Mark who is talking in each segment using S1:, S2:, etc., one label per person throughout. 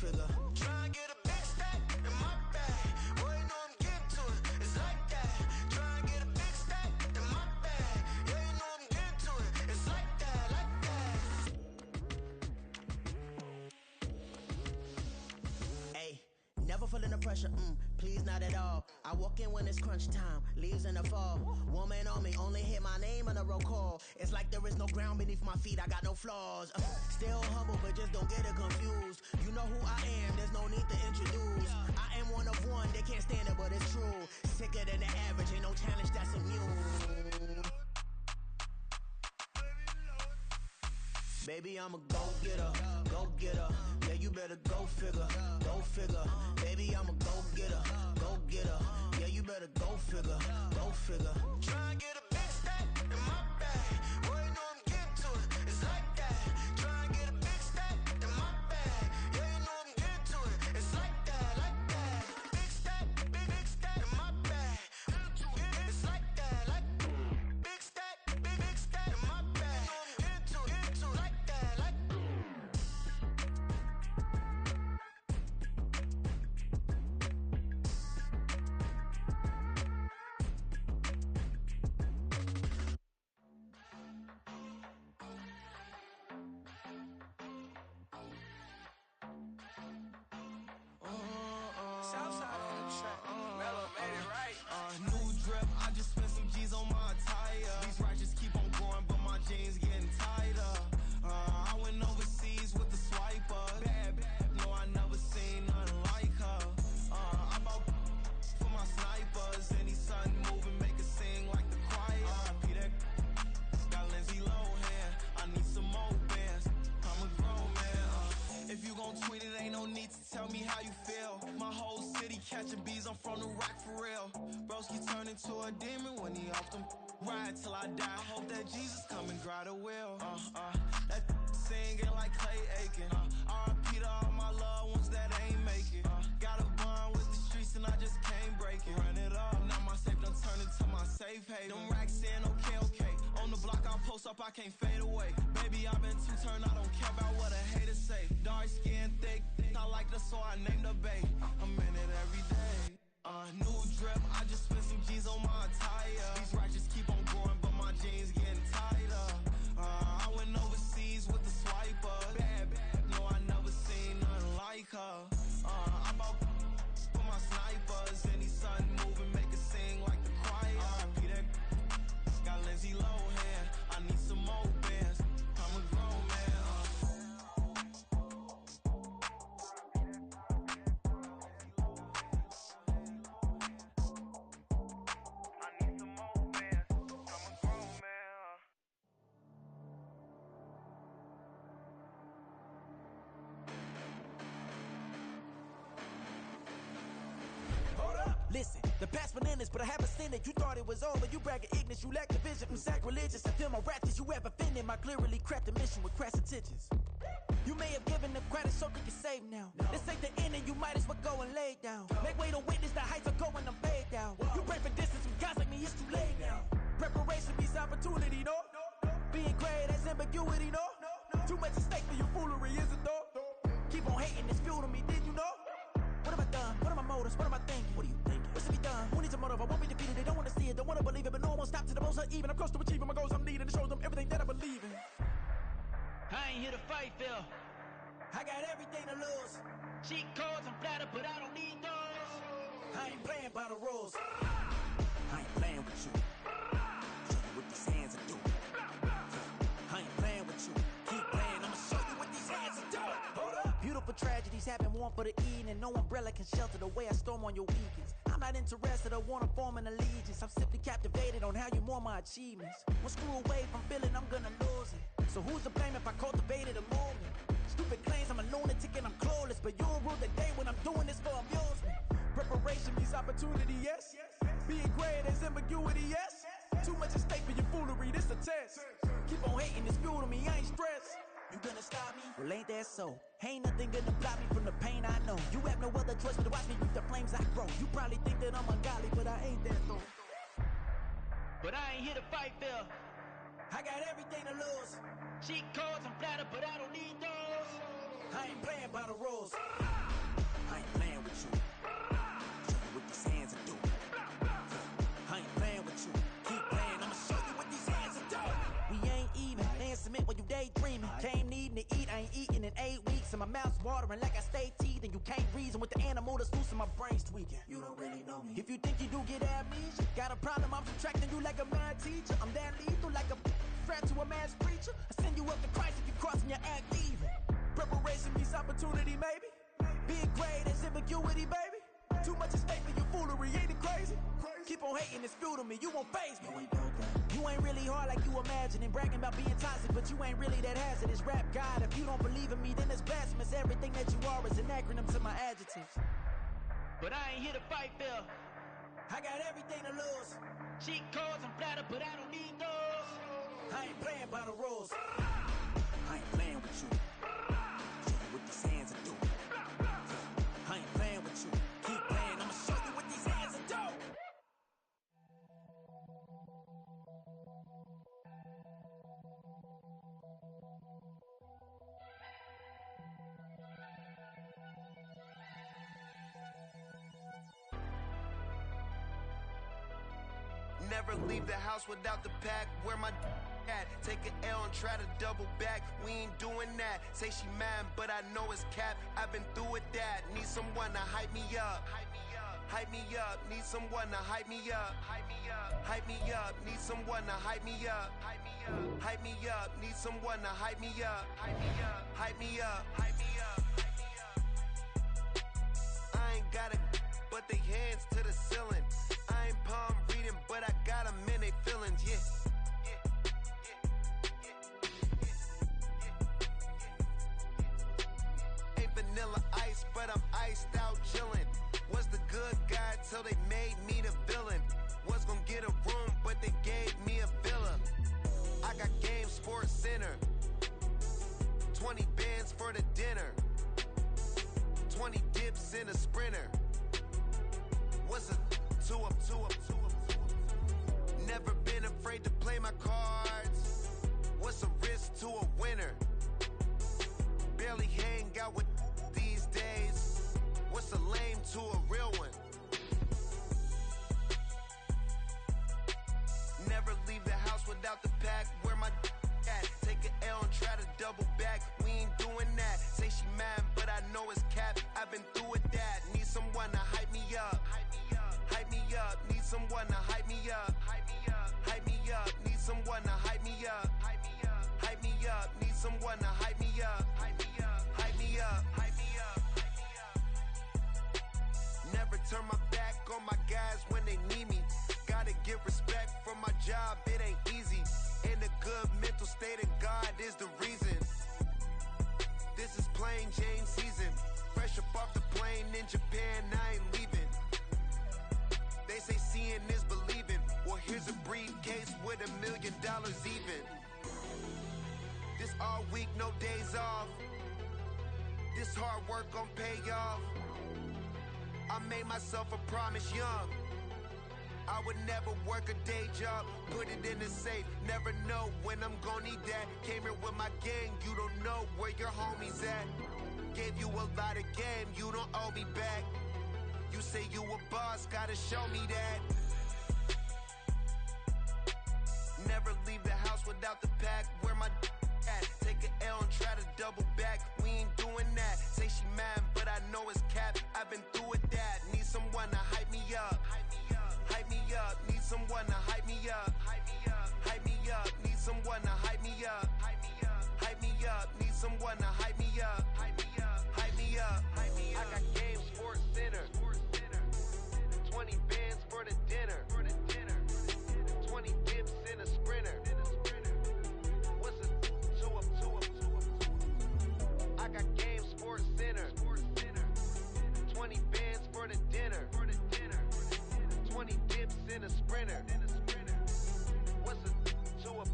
S1: figure. Try and get a big stack in my bag. Boy, you know I'm getting to it. It's like that. Try and get a big stack in my bag. Yeah, you know I'm getting to it. It's like that, like that. Hey, never feeling the pressure, please not at all. I walk in when it's crunch time, leaves in the fall. Woman on me, only hit my name on a roll call. It's like there is no ground beneath my feet, I got no flaws. Still humble, but just don't get it confused. You know who I am, there's no need to introduce. I am one of one, they can't stand it, but it's true. Sicker than the average, ain't no challenge that's immune. Baby, I'm a go-getter, go-getter. Yeah, you better go figure, go figure. Baby, I'm a go-getter, go-getter. Yeah, you better go figure, go figure. Try and get a big stack in my bag. Boy, you know I'm getting to it. It's like that. Try and get a big stack in my bag. Yeah, you know I'm getting to it. It's like that, like that. Big stack, big stack in my bag. It's like that, like big stack in my bag. Into like that, like.
S2: Southside on the track. Mellow made it right.
S1: New drip, I just spent some G's on my attire. These righteous keep on growing, but my jeans getting tighter. I went overseas with the swiper. Bad, no, I never seen nothing like her. I bought for my snipers. Any sun moving, make it sing like the choir. R.I.P. that got Lindsay Lohan. I need some more bands. I'm a grown man. If you gon' tweet it, ain't no need to tell me how you feel. My whole city catching bees, I'm from the rack for real. Broski turn into a demon when he off them. Ride till I die, hope that Jesus come and grab the wheel. That singing like Clay Aiken. R.I.P. to all my loved ones that ain't make it. Got a bond with the streets and I just can't break it. Run it up, now my safe done turned into my safe haven. Them racks in, okay. On the block I post up, I can't fade away. Baby, I've been too turned, I don't care about what a hater say. Dark skin, thick, I like the so I named the bae. I'm in it every day. New drip, I just spent some G's on my attire. These righteous keep on growing, but my jeans getting tighter. I went overseas with the swiper. Bad, no, I never seen nothing like her. I bought for my snipers. Any sun moving, make it sing like the choir. R.I.P. that got Lindsay Lohan. I need some more bands. I'm a grown man.
S3: Listen, the past been endless, but I haven't seen it. You thought it was over, you bragging ignorance, you lack the vision from sacrilegious. I feel my ratchets, you have offended my clearly crafted mission with crass intentions. You may have given them credit so they can save now. This ain't the end and you might as well go and lay down. Make way to witness the heights are going, I'm paid down. You pray for distance from guys like me, it's too late now. Preparation means opportunity, no? Being great has ambiguity, no? Too much at stake for your foolery, is it though? Keep on hating, it's fuel to me, did you know? What have I done? What are my motives? What am I thinking? What are you thinking? What should be done? Who needs a motive? I won't be defeated. They don't want to see it, don't want to believe it, but no one won't stop to the most uneven. I'm close to achieving my goals. I'm needing to show them everything that I believe in.
S4: I ain't here to fight, Phil.
S3: I got everything to lose.
S4: Cheat codes, I'm flattered, but I don't need those.
S3: I ain't playing by the rules. I ain't playing with you. Show you what these hands are doing. I ain't playing with you. Keep playing, I'ma show you what these hands are doing. Hold up. Beautiful tragedies happen, one for the evening. No umbrella can shelter the way I storm on your weekends. I'm not interested, I wanna form an allegiance. I'm simply captivated on how you more my achievements. One screw away from feeling I'm gonna lose it. So who's to blame if I cultivated a movement? Stupid claims I'm a lunatic and I'm clueless, but you don't rule the day when I'm doing this for amusement. Preparation means opportunity, yes. Being great is ambiguity, yes. Too much at stake for your foolery, this a test. Keep on hating, it's fuel to me, I ain't stressed. You gonna stop me? Well, ain't that so? Ain't nothing gonna block me from the pain I know. You have no other choice but to watch me reap the flames I grow. You probably think that I'm ungodly, but I ain't that though.
S4: But I ain't here to fight, Phil.
S3: I got everything to lose.
S4: Cheat codes, I'm flattered, but I don't need those.
S3: I ain't playing by the rules. I ain't playing with you. Show you what these hands will do. I ain't playing with you. Keep playing, I'ma show you what these hands will do. We ain't even playing cement while you daydreaming. Came needing to eat, I ain't eating in 8 weeks. And my mouth's watering like I stay teething. You can't reason with the animal that's loose and my brain's tweaking. You don't really know me. If you think you do get amnesia, got a problem, I'm subtracting you like a mad teacher. I'm that lethal like a threat to a mass preacher. I send you up to Christ if you crossing your act even. Preparation meets opportunity, maybe. Big grade is ambiguity, baby. Too much is fake for your foolery, ain't it crazy? Keep on hating, it's fuel to me, you won't faze me. You ain't really hard like you imagining. Bragging about being toxic, but you ain't really that hazardous. Rap God, if you don't believe in me, then it's blasphemous. Everything that you are is an acronym to my adjectives.
S4: But I ain't here to fight fair.
S3: I got everything to lose.
S4: Cheat codes and flatter, but I don't need those.
S3: I ain't playing by the rules. I ain't playing with you. Show you what these hands will do. I ain't playing with you. Keep playing, I'ma show you what these hands will do.
S1: Never leave the house without the pack. Where my at? Take an L and try to double back. We ain't doing that. Say she mad, but I know it's cap. I've been through with that. Need someone to hype me up. Hype me up. Need someone to hype me up. Hype me up. Need someone to hype me up. Hype me up. Need someone to hype me up. Hype me up. I ain't got it, but they hands to the ceiling. I ain't palm reading, but I got them in they feelings, yeah. Ain't vanilla ice, but I'm iced out chillin'. Was the good guy till they made me the villain. Was gonna get a room, but they gave me a villa. I got game, Sports Center. 20 bands for the dinner. 20 dips in a sprinter. What's a two up? Never been afraid to play my cards. What's a risk to a winner? Barely hang out with these days. What's a lame to a real one? Never leave the house without the pack. Where my at? Take an L and try to double back. We ain't doing that. Say she mad, but I know it's cap. I've been through with that. Need someone to hype me up. Hype me up. Need someone to hype me up. Hype me up. Need someone to hype me up. Hype me up. Need someone to hype me up. Hype me up. Never turn my back on my guys when they need me. Gotta get respect from my job, it ain't easy. In a good mental state of God is the reason. This is plain Jane season. Fresh up off the plane in Japan, I ain't leaving. They say seeing is believing. Well, here's a briefcase with $1 million even. This all week, no days off. This hard work gon' pay off. I made myself a promise young. I would never work a day job, put it in the safe. Never know when I'm gon' need that. Came here with my gang, you don't know where your homies at. Gave you a lot of game, you don't owe me back. You say you a boss, gotta show me that. Never leave the house without the pack. Where my at? Take an L and try to double back. We ain't doing that. Say she mad, but I know it's cap. I've been through with that. Need someone to hype me up. Hype me up. Need someone to hype me up. Hype me up. Need someone to hype me up. Hype me up. Need someone to hype me up. Hype me up. I got game, Sports Center. 20 bands for the dinner. 20 dips in a sprinter. What's a two up? I got game, Sports Center. 20 bands for the dinner. 20 dips in a sprinter. What's a two up?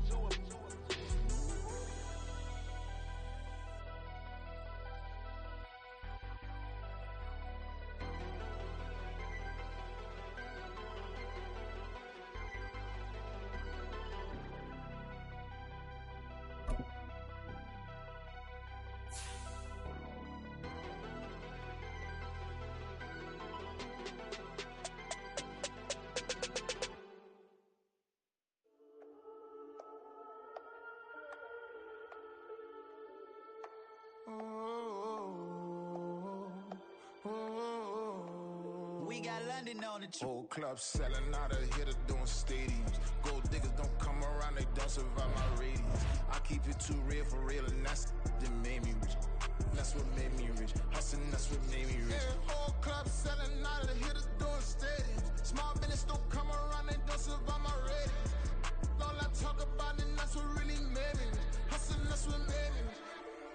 S3: We got London on the trip.
S1: Whole club selling out of hitter doing stadiums. Gold diggers don't come around, they don't survive my radius. I keep it too real for real, and that's that made me rich. That's what made me rich. Hustling, that's what made me rich. Yeah, whole club selling out of the hitters doing stadiums. Small business don't come around, they don't survive my radius. All I talk about, and that's what really made me rich. Hustling, that's what made me rich.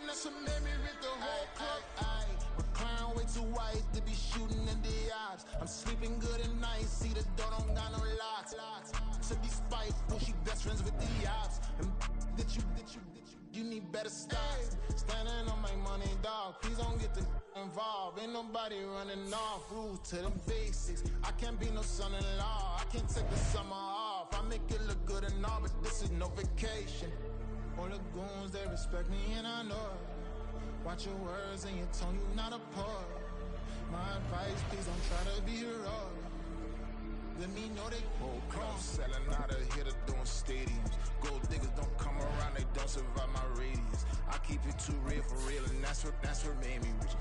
S1: That's what made me rich. The whole club. McLaren way too white to be shooting in the odds. I'm sleeping good at night, see the door don't got no locks. To be spiteful, she best friends with the ops. And you need better stops. Standing on my money, dog. Please don't get the involved. Ain't nobody running off. Rules to the basics. I can't be no son-in-law. I can't take the summer off. I make it look good and all, but this is no vacation. All the goons, they respect me and I know it. Watch your words and your tone, you not a poet. My advice, please don't try to be heroic. Let me know they whole club selling out of hitter doing stadiums. Gold diggers don't come around, they don't survive my radius. I keep it too real for real, and that's what made me rich.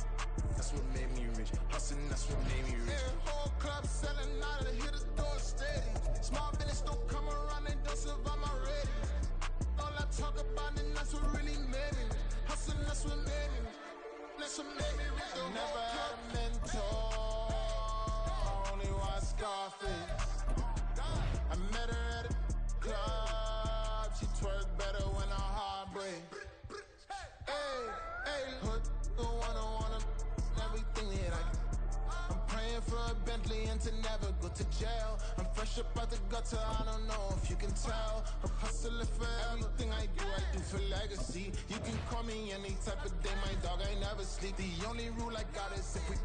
S1: That's what made me rich. Hustling, that's what made me rich. Yeah, whole club selling out of the hitters doing stadiums. Small business don't come around, they don't survive my radius. All I talk about, and that's what really made me rich. Hustling, that's what made me rich. That's what made me rich. I never had a mentor. Only watch Scarface. I met her at a club. She twerk better when her heart breaks. Hey, hood, wanna everything that I can. I'm praying for a Bentley and to never go to jail. I'm fresh up out the gutter, I don't know if you can tell. I'm hustling for everything I do for legacy. You can call me any type of day, my dog, I never sleep. The only rule I got is if we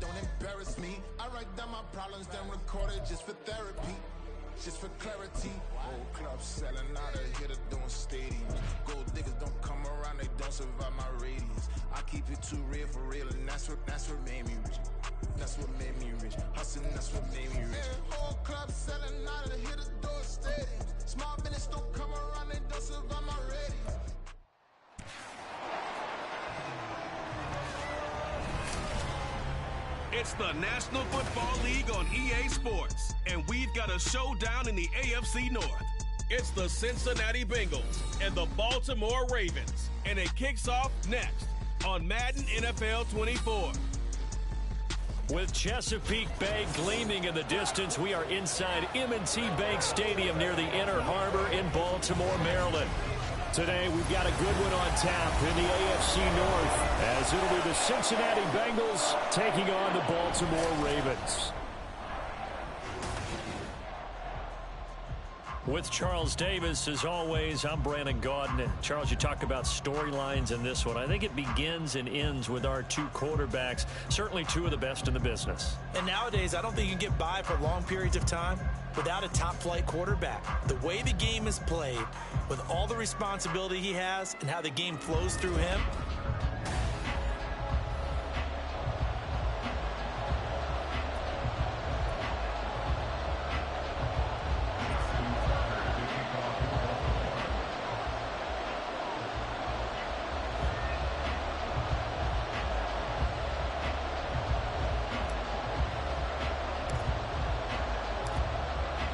S1: don't embarrass me. I write down my problems, then record it just for therapy. Just for clarity. Whole club selling out of hitter doing stadiums. Gold diggers don't come around, they don't survive my radius. I keep it too real for real, and that's what made me rich. That's what made me rich. Hustling, that's what made me rich. Yeah, whole club selling out of the hitters doing stadiums. Small business don't come around, they don't survive my radius.
S5: It's the National Football League on EA Sports, and we've got a showdown in the AFC North. It's the Cincinnati Bengals and the Baltimore Ravens, and it kicks off next on Madden NFL 24.
S6: With Chesapeake Bay gleaming in the distance, we are inside M&T Bank Stadium near the Inner Harbor in Baltimore, Maryland. Today, we've got a good one on tap in the AFC North, as it'll be the Cincinnati Bengals taking on the Baltimore Ravens. With Charles Davis, as always, I'm Brandon Gaudin. Charles, you talk about storylines in this one. I think it begins and ends with our two quarterbacks, certainly two of the best in the business.
S7: And nowadays, I don't think you can get by for long periods of time without a top-flight quarterback. The way the game is played, with all the responsibility he has and how the game flows through him,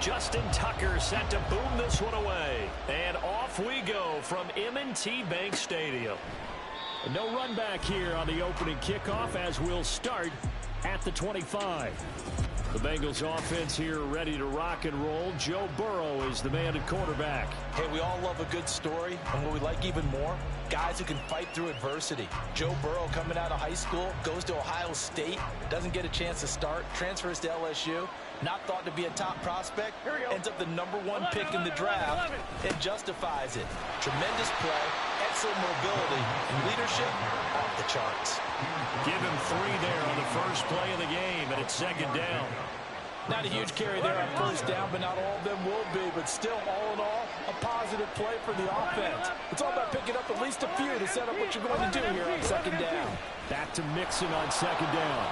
S6: Justin Tucker set to boom this one away. And off we go from M&T Bank Stadium. No run back here on the opening kickoff as we'll start at the 25. The Bengals offense here ready to rock and roll. Joe Burrow is the man at quarterback.
S7: hey, we all love a good story, and what we like even more, guys who can fight through adversity. Joe Burrow coming out of high school, goes to Ohio State, doesn't get a chance to start, transfers to LSU, not thought to be a top prospect, ends up the #1 pick in the draft, and justifies it. Tremendous play, excellent mobility, and leadership off the charts.
S6: Give him 3 there on the first play of the game, and it's second down.
S7: Not a huge carry there on first down, but not all of them will be. But still, all in all, a positive play for the offense. It's all about picking up at least a few to set up what you're going to do here on second down.
S6: Back to Mixon on second down.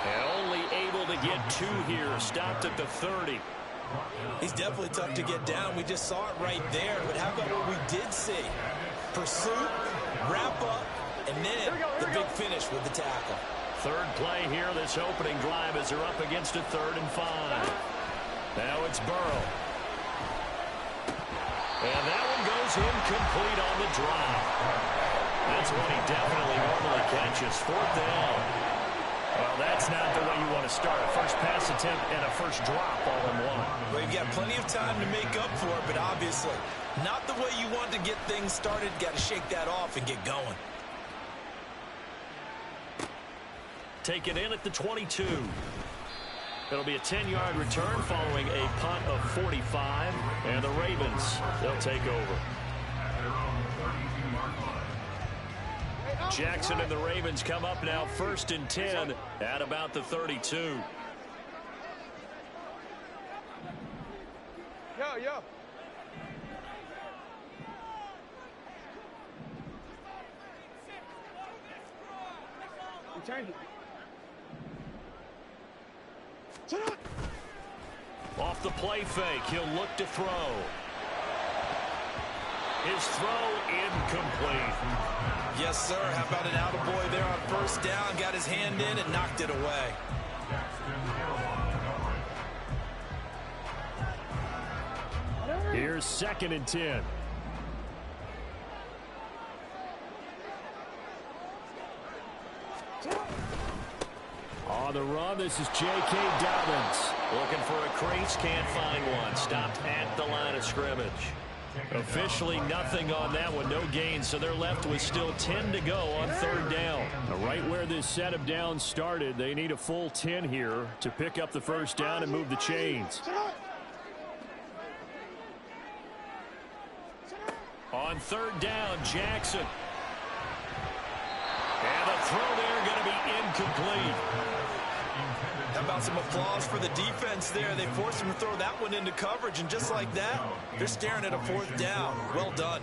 S6: And only able to get 2 here. Stopped at the 30.
S7: He's definitely tough to get down. We just saw it right there. But how about what we did see? Pursuit, wrap up, And then the big finish with the tackle.
S6: Third play here, this opening drive as they're up against a 3rd and 5. Now it's Burrow. And that one goes incomplete on the drive. That's one he definitely normally catches. 4th down. Well, that's not the way you want to start. A first pass attempt and a first drop all in one.
S7: Well, you've got plenty of time to make up for it, but obviously not the way you want to get things started. Got to shake that off and get going.
S6: Take it in at the 22. It'll be a 10-yard return following a punt of 45. And the Ravens, they'll take over. Jackson and the Ravens come up now 1st and 10 at about the 32.
S2: Yo. Change it.
S6: Off the play fake, he'll look to throw. His throw incomplete.
S7: Yes, sir. How about an attaboy there on 1st down? Got his hand in and knocked it away.
S6: Here's 2nd and 10. On the run, this is J.K. Dobbins. Looking for a crease, can't find one. Stopped at the line of scrimmage. Officially nothing on that one, no gain, so they're left with still 10 to go on 3rd down. Right where this set of downs started, they need a full 10 here to pick up the first down and move the chains. On 3rd down, Jackson. And the throw there going to be incomplete.
S7: How about some applause for the defense there? They forced him to throw that one into coverage, and just like that, they're staring at a 4th down. Well done.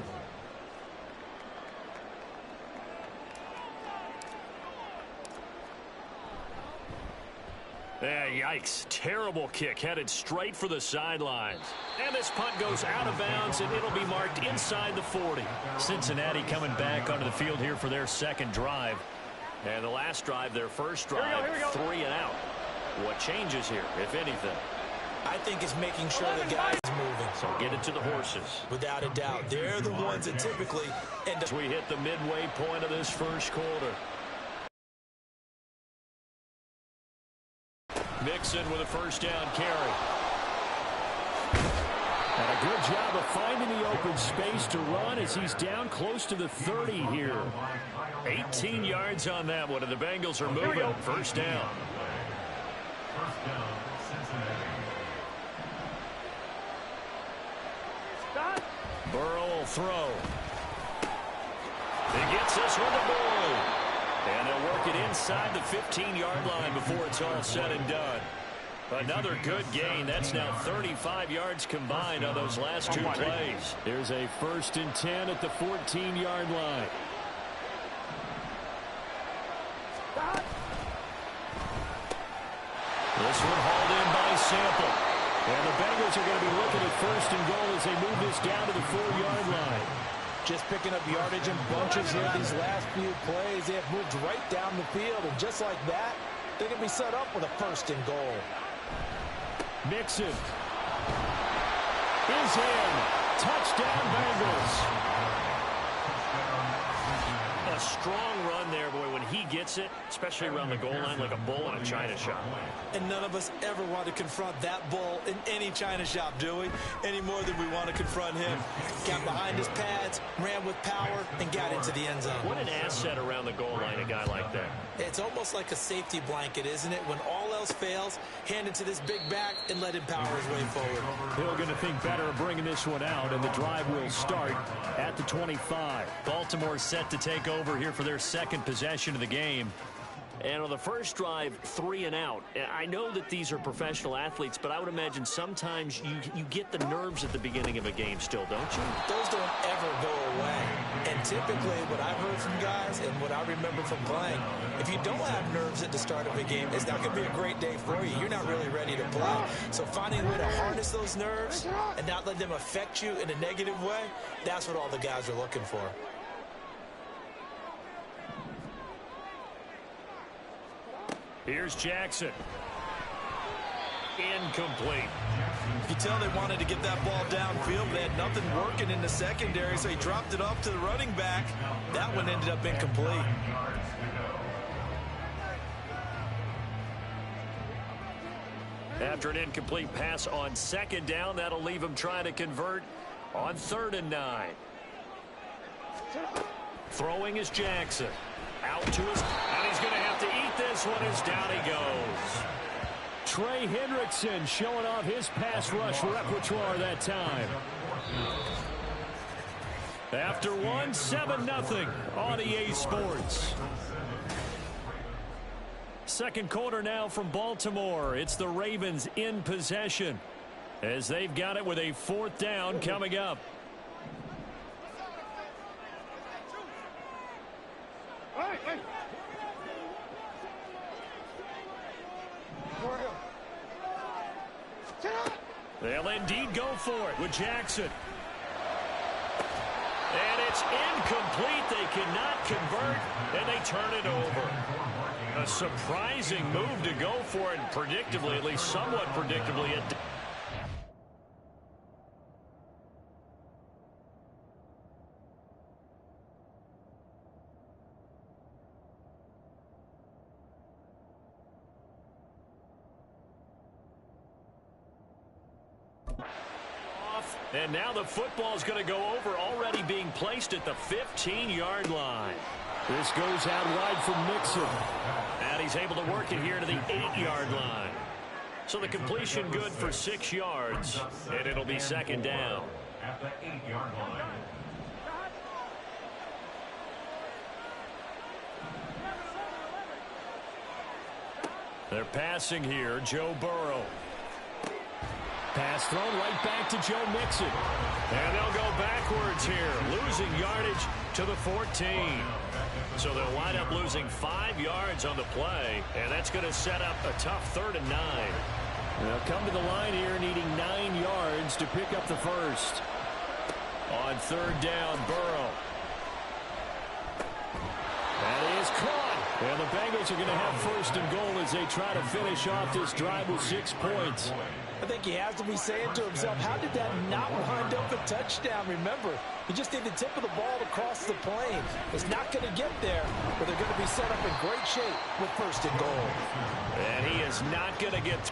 S6: Yeah, yikes. Terrible kick headed straight for the sidelines. And this punt goes out of bounds, and it'll be marked inside the 40. Cincinnati coming back onto the field here for their 2nd drive. And the last drive, their first drive, 3 and out. What changes here, if anything?
S7: I think it's making sure the guy's moving.
S6: So get it to the horses.
S7: Without a doubt. They're the ones that typically end up.
S6: As we hit the midway point of this first quarter. Mixon with a first down carry. And a good job of finding the open space to run as he's down close to the 30 here. 18 yards on that one, and the Bengals are moving. First down. Burrow will throw. He gets this one to Boyd. And they'll work it inside the 15-yard line before it's all said and done. Another good gain. That's now 35 yards combined on those last 2 plays. There's a 1st and 10 at the 14-yard line. This one hauled in by Sample. And the Bengals are going to be looking at 1st and goal as they move this down to the 4-yard line.
S7: Just picking up yardage in bunches here these last few plays. They have moved right down the field, and just like that, they're going to be set up with a 1st and goal.
S6: Mixon is in. Touchdown, Bengals. A strong run there, boy, when he gets it, especially around the goal line like a bull in a china shop.
S7: And none of us ever want to confront that bull in any china shop, do we? Any more than we want to confront him. Got behind his pads, ran with power, and got into the end zone.
S6: What an asset around the goal line, a guy like that.
S7: It's almost like a safety blanket, isn't it? When all else fails, hand it to this big back and let him power his way forward.
S6: Hill going to think better of bringing this one out, and the drive will start at the 25. Baltimore set to take over here for their 2nd possession of the game. And on the first drive, 3 and out. I know that these are professional athletes, but I would imagine sometimes you get the nerves at the beginning of a game still, don't you?
S7: Those don't ever go away. And typically what I've heard from guys and what I remember from playing, if you don't have nerves at the start of a game, it's not going to be a great day for you. You're not really ready to play. So finding a way to harness those nerves and not let them affect you in a negative way, that's what all the guys are looking for.
S6: Here's Jackson. Incomplete.
S7: You can tell they wanted to get that ball downfield. They had nothing working in the secondary, so he dropped it off to the running back. That one ended up incomplete.
S6: After an incomplete pass on second down, that'll leave him trying to convert on 3rd and 9. Throwing is Jackson. Out to his, and he's going to have to eat this one as down he goes. Trey Hendrickson showing off his pass rush repertoire that time. After one, 7-0 on EA Sports. Second quarter now from Baltimore. It's the Ravens in possession as they've got it with a 4th down coming up. They'll indeed go for it with Jackson. And it's incomplete. They cannot convert, and they turn it over. A surprising move to go for it, predictably, at least somewhat predictably. And now the football is going to go over, already being placed at the 15-yard line. This goes out wide for Mixon. And he's able to work it here to the 8-yard line. So the completion good for 6 yards, and it'll be 2nd down.
S8: At the 8-yard line.
S6: They're passing here, Joe Burrow. Pass thrown right back to Joe Mixon. And they'll go backwards here, losing yardage to the 14. So they'll wind up losing 5 yards on the play, and that's going to set up a tough 3rd and 9. They'll come to the line here needing 9 yards to pick up the first. On 3rd down, Burrow. That is caught. And the Bengals are going to have 1st and goal as they try to finish off this drive with 6 points.
S7: I think he has to be saying to himself, how did that not wind up a touchdown? Remember, you just need the tip of the ball to cross the plane. It's not going to get there, but they're going to be set up in great shape with 1st and goal.
S6: And he is not going to get...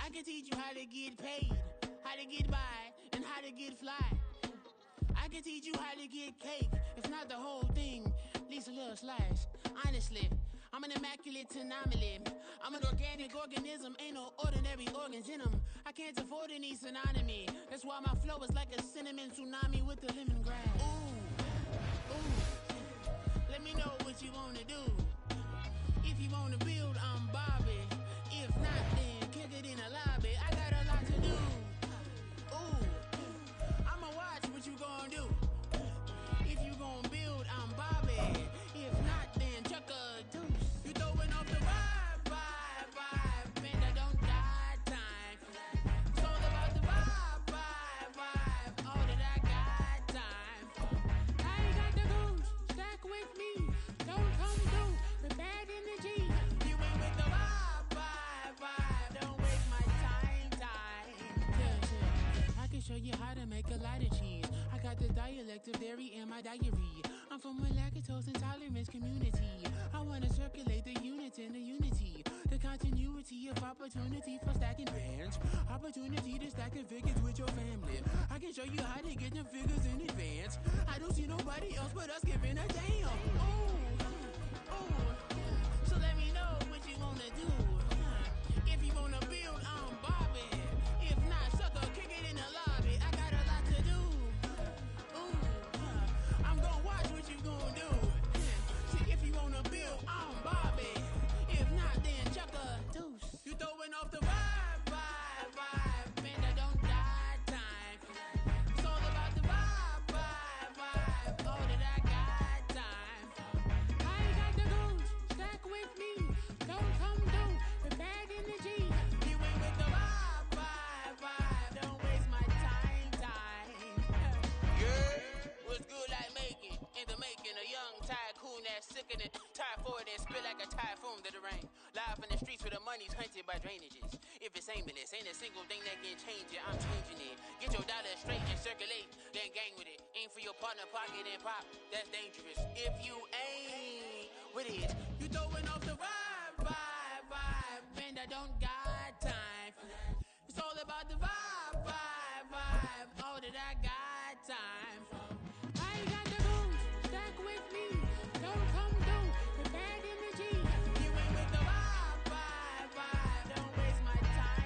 S9: I can teach you how to get paid, how to get by, and how to get fly. I can teach you how to get cake, if not the whole thing, at least a little slice. Honestly, I'm an immaculate anomaly. I'm an organic organism, ain't no ordinary organs in them. I can't afford any synonymy. That's why my flow is like a cinnamon tsunami with the lemongrass. Ooh, ooh, let me know what you wanna do. If you wanna build, I'm Bobby. If not, then kick it in the lobby. I got a lot to do. Ooh, I'ma watch what you gon' do. If you gon' build, I'm Bobby. If not, then chuck a deuce. You throwing off the vibe, man, I don't die time. It's all about the vibe, all that I got time. I ain't got the goose, stack with me. Don't come through with bad energy. You ain't with the vibe, don't waste my time. Yeah, I can show you how to make a lot of cheese. I got the dialect of dairy in my diary. I'm from a lactose intolerance community. I wanna circulate the units in the unity. The continuity of opportunity for stacking bands. Opportunity to stack the figures with your family. I can show you how to get the figures in advance. I don't see nobody else but us giving a damn. Ooh. So let me know what you wanna do. If you wanna build, I'm Bobby. If not, sucker, kick it in the lobby. I got a lot to do. Ooh, I'm gonna watch what you gonna do. See, if you wanna build, I'm Bobby. If not, then chuck a deuce. You throwing off the vibe, man, I don't die time. It's all about the vibe, all that I got. pour it and spill like a typhoon to the rain. Live in the streets where the money's hunted by drainages. If it's aimless, ain't a single thing that can change it. I'm changing it. Get your dollar straight and circulate, then gang with it. Aim for your partner pocket and pop. That's dangerous. If you ain't with it, you throwing off the vibe. And I don't got time for that. It's all about the vibe. All that I got time for. I got the boom, stack with me. Don't come through with bad energy. You ain't with the vibe. Don't waste my time.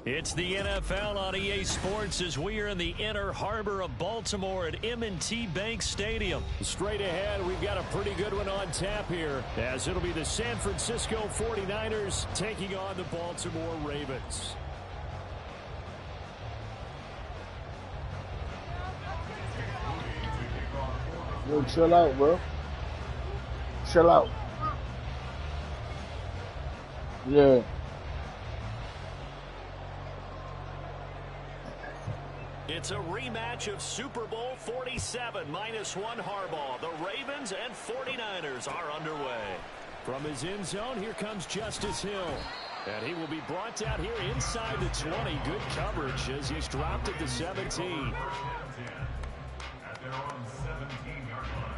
S6: It's the NFL on EA Sports as we are in the inner harbor of Baltimore at M&T Bank Stadium. Straight ahead, we've got a pretty good one on tap here, as it'll be the San Francisco 49ers taking on the Baltimore Ravens.
S10: Yo, chill out, bro. Chill out. Yeah.
S6: It's a rematch of Super Bowl 47, -1 Harbaugh. The Ravens and 49ers are underway. From his end zone, here comes Justice Hill. And he will be brought out here inside the 20. Good coverage as he's dropped at the 17.
S8: At their own 17-yard line.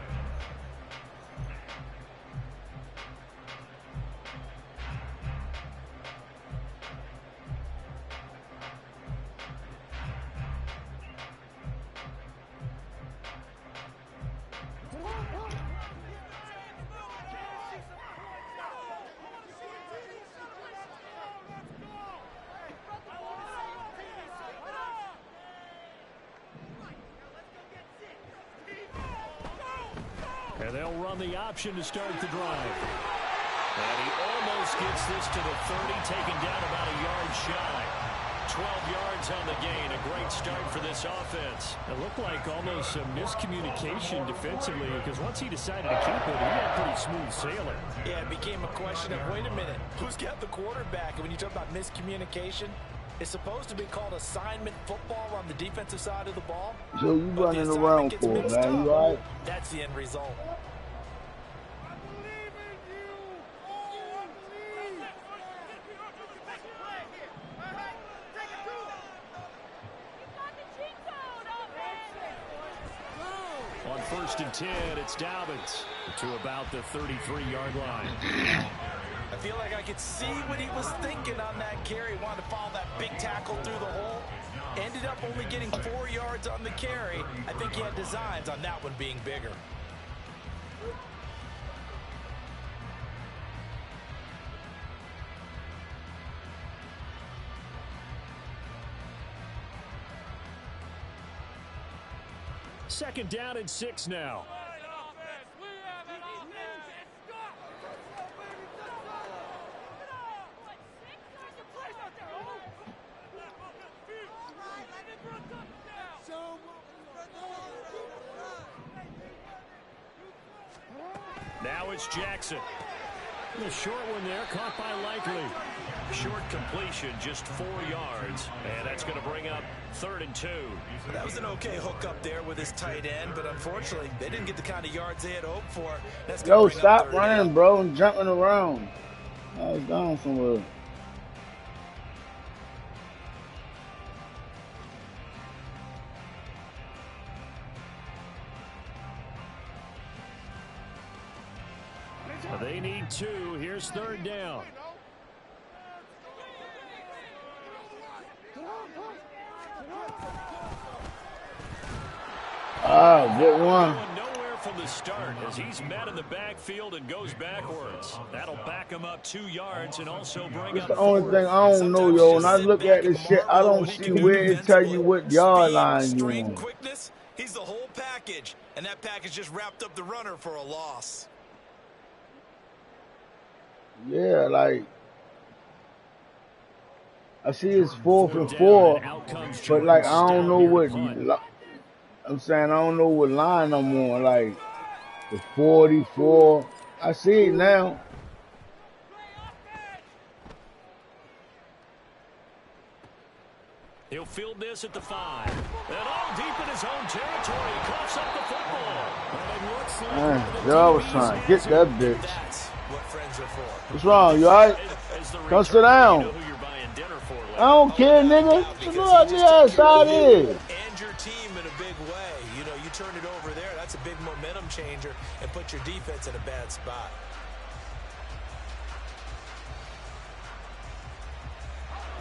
S6: And they'll run the option to start the drive. And he almost gets this to the 30, taken down about a yard shy. 12 yards on the gain. A great start for this offense. It looked like almost a miscommunication defensively, because once he decided to keep it, he had pretty smooth sailing.
S7: Yeah, it became a question of, wait a minute, who's got the quarterback? And when you talk about miscommunication, it's supposed to be called assignment football on the defensive side of the ball.
S10: So you running around for it, man. You all right?
S7: That's the end result.
S6: On 1st and 10, it's Dobbins to about the 33-yard line.
S7: I feel like I could see what he was thinking on that carry. Wanted to follow that big tackle through the hole. Ended up only getting 4 yards on the carry. I think he had designs on that one being bigger.
S6: Second down and 6 now. Now it's Jackson. The short one there, caught by Likely. Short completion, just 4 yards. And that's going to bring up 3rd and 2.
S7: That was an okay hook up there with his tight end, but unfortunately, they didn't get the kind of yards they had hoped for. That's
S10: Yo, stop running, bro, and jumping around. I was down somewhere.
S6: They need 2. Here's 3rd down.
S10: Good one.
S6: Nowhere from the start as he's met in the backfield and goes backwards. That'll back him up 2 yards and also bring up.
S10: That's the only thing I don't know, yo. When I look at this shit, I don't see where it tell you what yard line you on.
S7: Quickness, he's the whole package, and that package just wrapped up the runner for a loss.
S10: Yeah, like I see it's 4th and 4, but like I don't know what I'm saying. I don't know what line I'm on. Like the 44. I see it now.
S6: He'll field this at the 5. And all deep in his own territory. picks up the football.
S10: Y'all was trying to get that bitch.
S7: That's what friends are for.
S10: What's wrong? You alright? Come sit down. I don't care, nigga. Look, yeah, that's how it is.
S7: And your team in a big way. You know, you turn it over there. That's a big momentum changer and put your defense in a bad spot.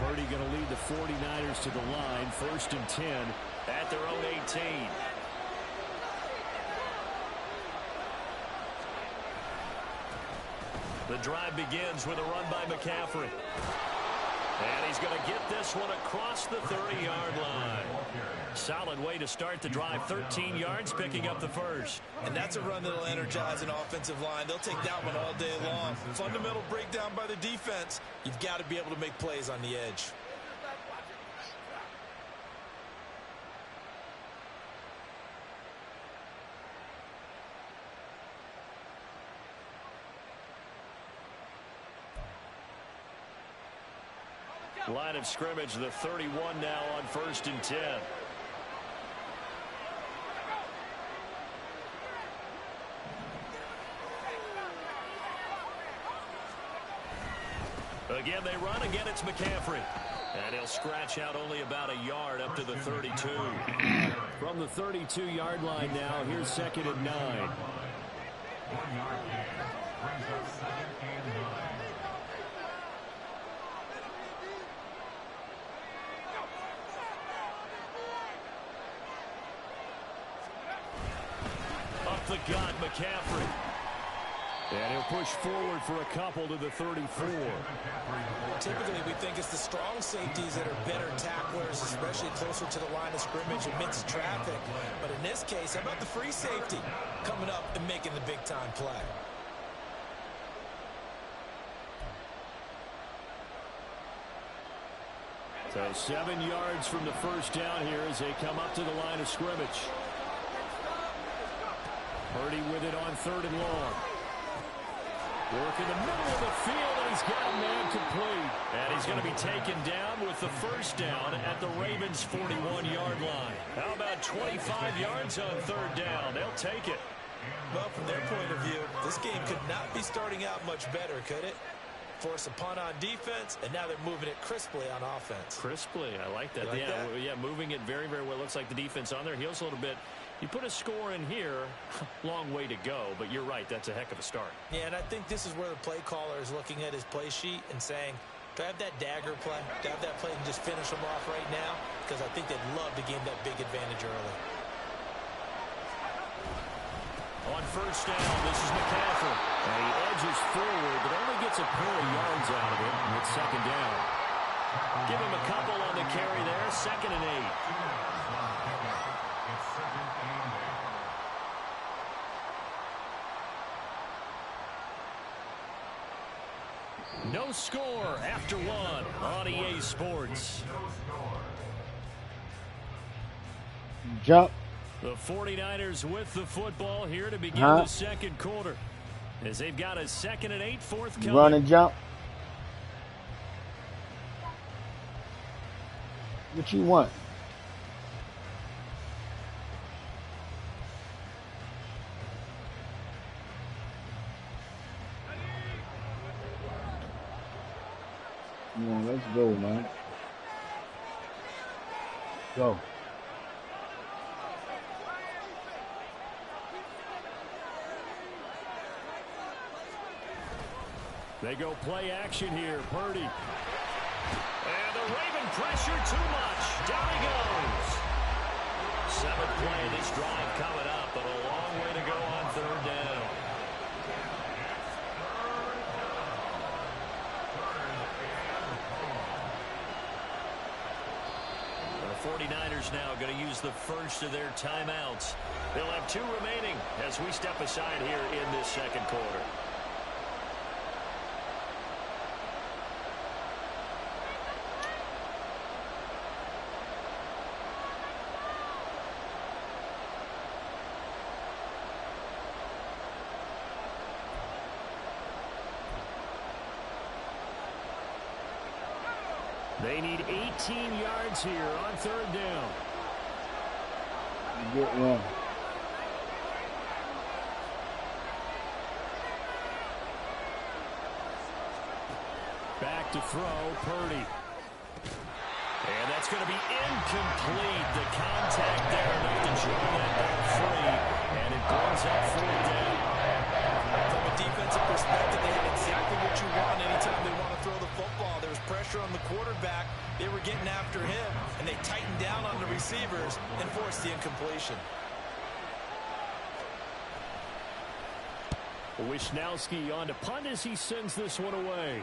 S6: Purdy going to lead the 49ers to the line. 1st and 10 at their own 18. The drive begins with a run by McCaffrey. And he's going to get this one across the 30-yard line. Solid way to start the drive. 13 yards, picking up the first.
S7: And that's a run that'll energize an offensive line. They'll take that one all day long. Fundamental breakdown by the defense. You've got to be able to make plays on the edge.
S6: Line of scrimmage, the 31 now on 1st and 10. Again, they run. Again, it's McCaffrey. And he'll scratch out only about a yard up to the 32. From the 32-yard line now, here's 2nd and 9.
S8: 1 yard gain brings up 2nd and 9.
S6: Up the gut, McCaffrey. And he'll push forward for a couple to the 34.
S7: Typically, we think it's the strong safeties that are better tacklers, especially closer to the line of scrimmage amidst traffic. But in this case, how about the free safety coming up and making the big-time play?
S6: So 7 yards from the first down here as they come up to the line of scrimmage. Purdy with it on 3rd and long. Work in the middle of the field, and he's got a man complete. And he's going to be taken down with the first down at the Ravens' 41-yard line. How about 25 yards on 3rd down? They'll take it.
S7: Well, from their point of view, this game could not be starting out much better, could it? Force a punt on defense, and now they're moving it crisply on offense.
S6: Crisply, I like that.
S7: Like that?
S6: Yeah, moving it very, very well. Looks like the defense on their heels a little bit. You put a score in here, long way to go, but you're right, that's a heck of a start.
S7: Yeah, and I think this is where the play caller is looking at his play sheet and saying, do I have that dagger play? Do I have that play and just finish them off right now? Because I think they'd love to gain that big advantage early.
S6: On 1st down, this is McCaffrey. And he edges forward, but only gets a pair of yards out of it. And it's 2nd down. Give him a couple on the carry there. 2nd and 8. No score after 1 on EA Sports.
S10: Jump.
S6: The 49ers with the football here to begin the 2nd quarter. As they've got a 2nd and 8, 4th coming.
S10: Run and jump. What you want? Come on, let's go, man. Go.
S6: They go play action here. Purdy. And the Raven pressure too much. Down he goes. 7th play of this drive coming up, but a long way to go on 3rd down. The 49ers now going to use the first of their timeouts. They'll have 2 remaining as we step aside here in this 2nd quarter. They need 18 yards here on 3rd down.
S10: Get one.
S6: back to throw, Purdy. And that's going to be incomplete. The contact there enough to draw that ball free. And it brings up 4th down.
S7: From a defensive perspective, they have exactly what you want anytime they want to throw the football. There was pressure on the quarterback. They were getting after him, and they tightened down on the receivers and forced the incompletion.
S6: Wisnowski on to punt as he sends this one away.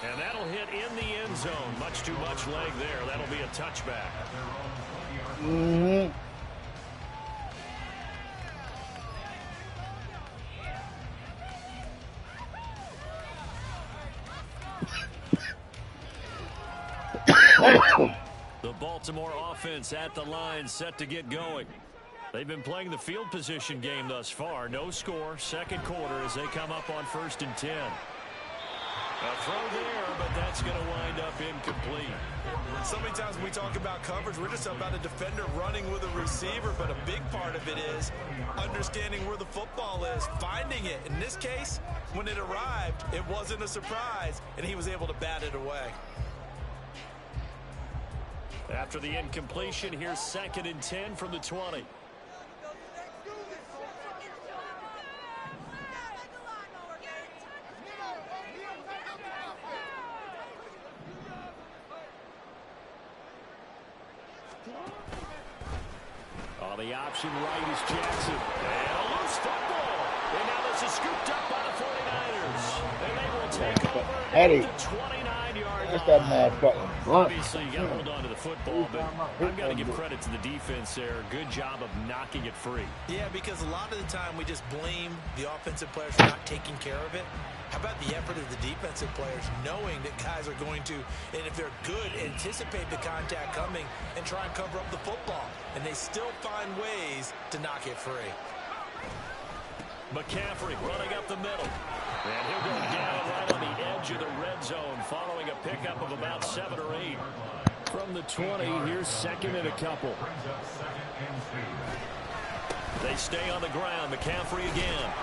S6: And that'll hit in the end zone. Much too much leg there. That'll be a touchback.
S10: Mm-hmm.
S6: The Baltimore offense at the line, set to get going. They've been playing the field position game thus far. No score, second quarter as they come up on 1st and 10. A throw there, but that's going to wind up incomplete.
S7: So many times when we talk about coverage, we're just about a defender running with a receiver, but a big part of it is understanding where the football is, finding it. In this case, when it arrived, it wasn't a surprise, and he was able to bat it away.
S6: After the incompletion, here's 2nd and 10 from the 20. On the option right is Jackson. And a loose football. And now this is scooped up by the 49ers. And they will take over at the 29-yard line.
S10: That's that motherfucker.
S6: Obviously, you got to hold on to the football, but I've got to give credit to the defense there. Good job of knocking it free.
S7: Yeah, because a lot of the time we just blame the offensive players for not taking care of it. How about the effort of the defensive players knowing that guys are going to, and if they're good, anticipate the contact coming and try and cover up the football. And they still find ways to knock it free.
S6: McCaffrey running up the middle. And he'll go down right on the edge of the red zone following a pickup of about 7 or 8. From the 20, here's 2nd and a couple. They stay on the ground. McCaffrey again.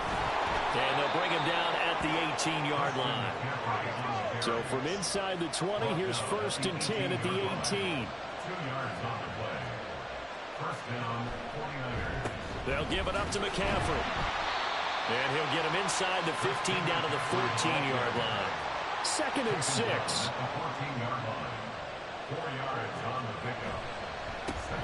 S6: And they'll bring him down at the 18-yard line. So from inside the 20, here's 1st and 10 at the 18.
S8: 2 yards on the play. 1st down, 49ers.
S6: They'll give it up to McCaffrey. And he'll get him inside the 15 down to the 14-yard line. 2nd and 6.
S8: 14-yard line. 4 yards on the pickup.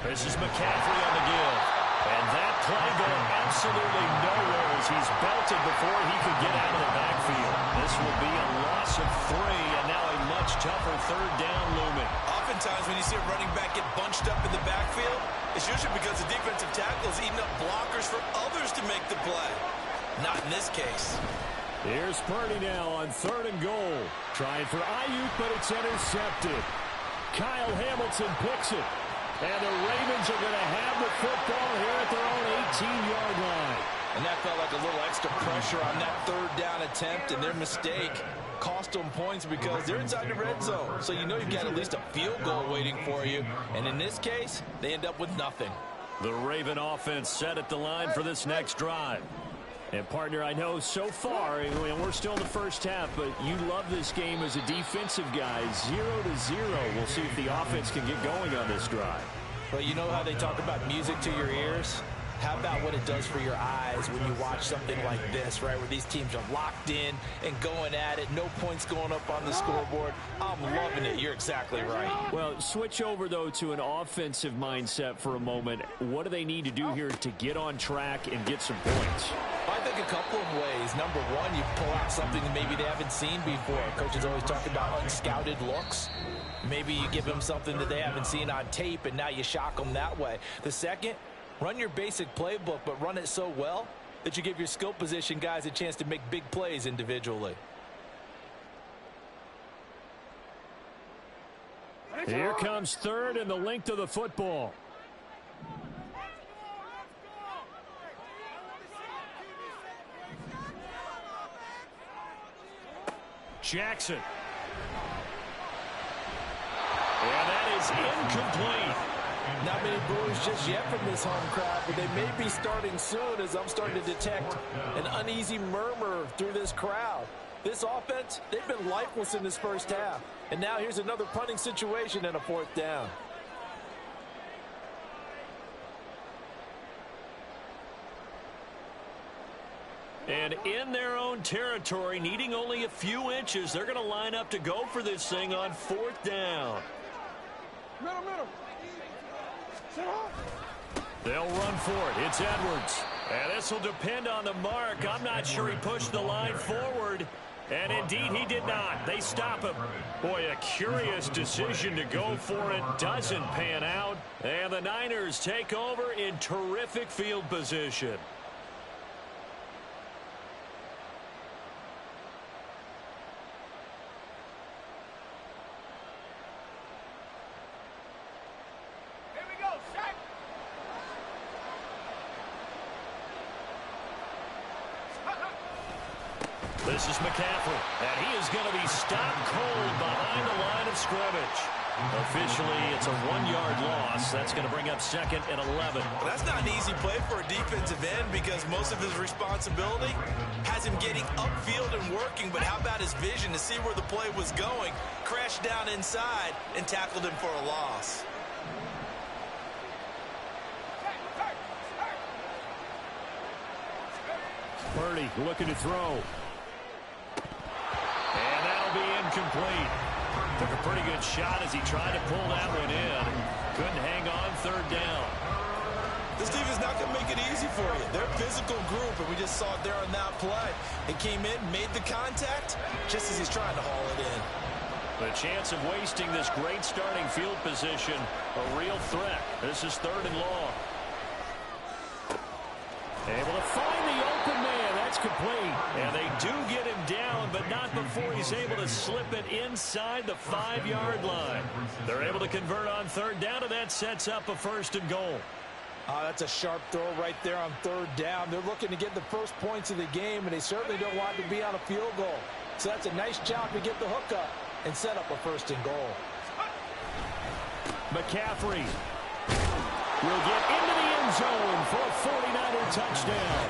S6: This is McCaffrey on the give. And that play going absolutely nowhere as he's belted before he could get out of the backfield. This will be a loss of 3, and now a much tougher 3rd down looming.
S7: Oftentimes when you see a running back get bunched up in the backfield, it's usually because the defensive tackle is eating up blockers for others to make the play. Not in this case.
S6: Here's Purdy now on 3rd and goal. Trying for Ayuk, but it's intercepted. Kyle Hamilton picks it. And the Ravens are going to have the football here at their own 18-yard line.
S7: And that felt like a little extra pressure on that 3rd down attempt, and their mistake cost them points because they're inside the red zone. So you know you've got at least a field goal waiting for you. And in this case, they end up with nothing.
S6: The Raven offense set at the line for this next drive. And, partner, I know so far, and we're still in the first half, but you love this game as a defensive guy. 0-0. We'll see if the offense can get going on this drive.
S7: Well, you know how they talk about music to your ears? How about what it does for your eyes when you watch something like this, right, where these teams are locked in and going at it, no points going up on the scoreboard? I'm loving it. You're exactly right.
S6: Well, switch over, though, to an offensive mindset for a moment. What do they need to do here to get on track and get some points?
S7: I think a couple of ways. Number one, you pull out something that maybe they haven't seen before. Coaches always talk about unscouted looks. Maybe you give them something that they haven't seen on tape, and now you shock them that way. The second, run your basic playbook, but run it so well that you give your skill position guys a chance to make big plays individually.
S6: Here comes 3rd and the length of the football. Jackson. And that is incomplete.
S7: Not many boos just yet from this home crowd, but they may be starting soon as I'm starting to detect an uneasy murmur through this crowd. This offense, they've been lifeless in this first half. And now here's another punting situation and a 4th down.
S6: And in their own territory, needing only a few inches, they're going to line up to go for this thing on 4th down.
S2: Middle. Sit up.
S6: They'll run for it. It's Edwards. And this will depend on the mark. I'm not sure he pushed the line forward. And indeed, he did not. They stop him. Boy, a curious decision to go for it. Doesn't pan out. And the Niners take over in terrific field position. This is McCaffrey, and he is going to be stopped cold behind the line of scrimmage. Officially, it's a 1-yard loss. That's going to bring up 2nd and 11.
S11: Well, that's not an easy play for a defensive end because most of his responsibility has him getting upfield and working, but how about his vision to see where the play was going, crashed down inside, and tackled him for a loss.
S6: Purdy looking to throw. And that'll be incomplete. Took a pretty good shot as he tried to pull that one in. Couldn't hang on 3rd down.
S11: This defense is not going to make it easy for you. They're a physical group, and we just saw it there on that play. It came in, made the contact, just as he's trying to haul it in.
S6: The chance of wasting this great starting field position, a real threat. This is 3rd and long. Able to find the open man. That's complete. And they do get him down, but not before he's able to slip it inside the 5-yard line. They're able to convert on 3rd down, and that sets up a 1st and goal.
S7: That's a sharp throw right there on 3rd down. They're looking to get the first points of the game, and they certainly don't want to be on a field goal. So that's a nice job to get the hook up and set up a 1st and goal.
S6: McCaffrey will get into the end zone for a 49er touchdown.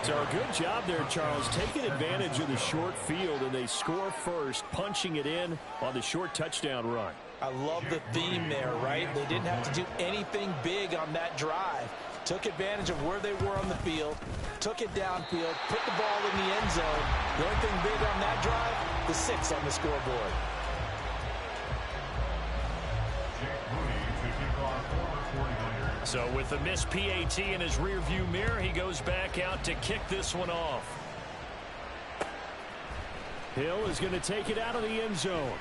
S6: So a good job there, Charles, taking advantage of the short field, and they score first, punching it in on the short touchdown run.
S7: I love the theme there, right? They didn't have to do anything big on that drive. Took advantage of where they were on the field, took it downfield, put the ball in the end zone. The only thing big on that drive, the 6 on the scoreboard.
S6: So with the missed PAT in his rearview mirror, he goes back out to kick this one off. Hill is going to take it out of the end zone.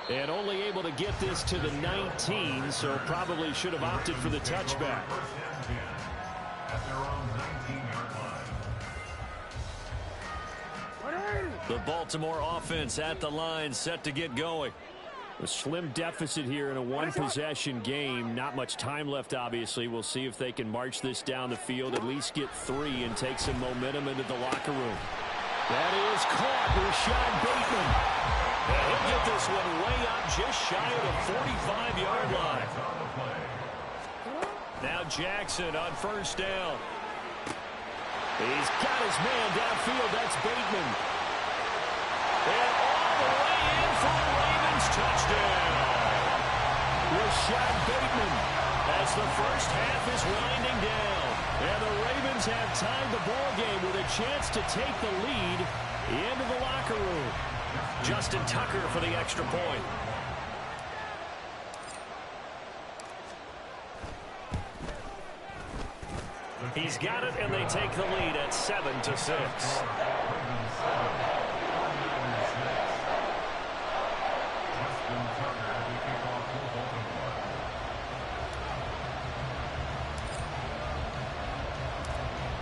S6: And only able to get this to the 19, so probably should have opted for the touchback. The Baltimore offense at the line, set to get going. A slim deficit here in a one-possession game. Not much time left, obviously. We'll see if they can march this down the field, at least get 3 and take some momentum into the locker room. That is caught. Rashad Bateman. And he'll get this one way up just shy of the 45-yard line. Now Jackson on 1st down. He's got his man downfield. That's Bateman. And all the way in for the Ravens touchdown. Rashad Bateman as the first half is winding down. And the Ravens have tied the ball game with a chance to take the lead into the locker room. Justin Tucker for the extra point. He's got it, and they take the lead at 7-6.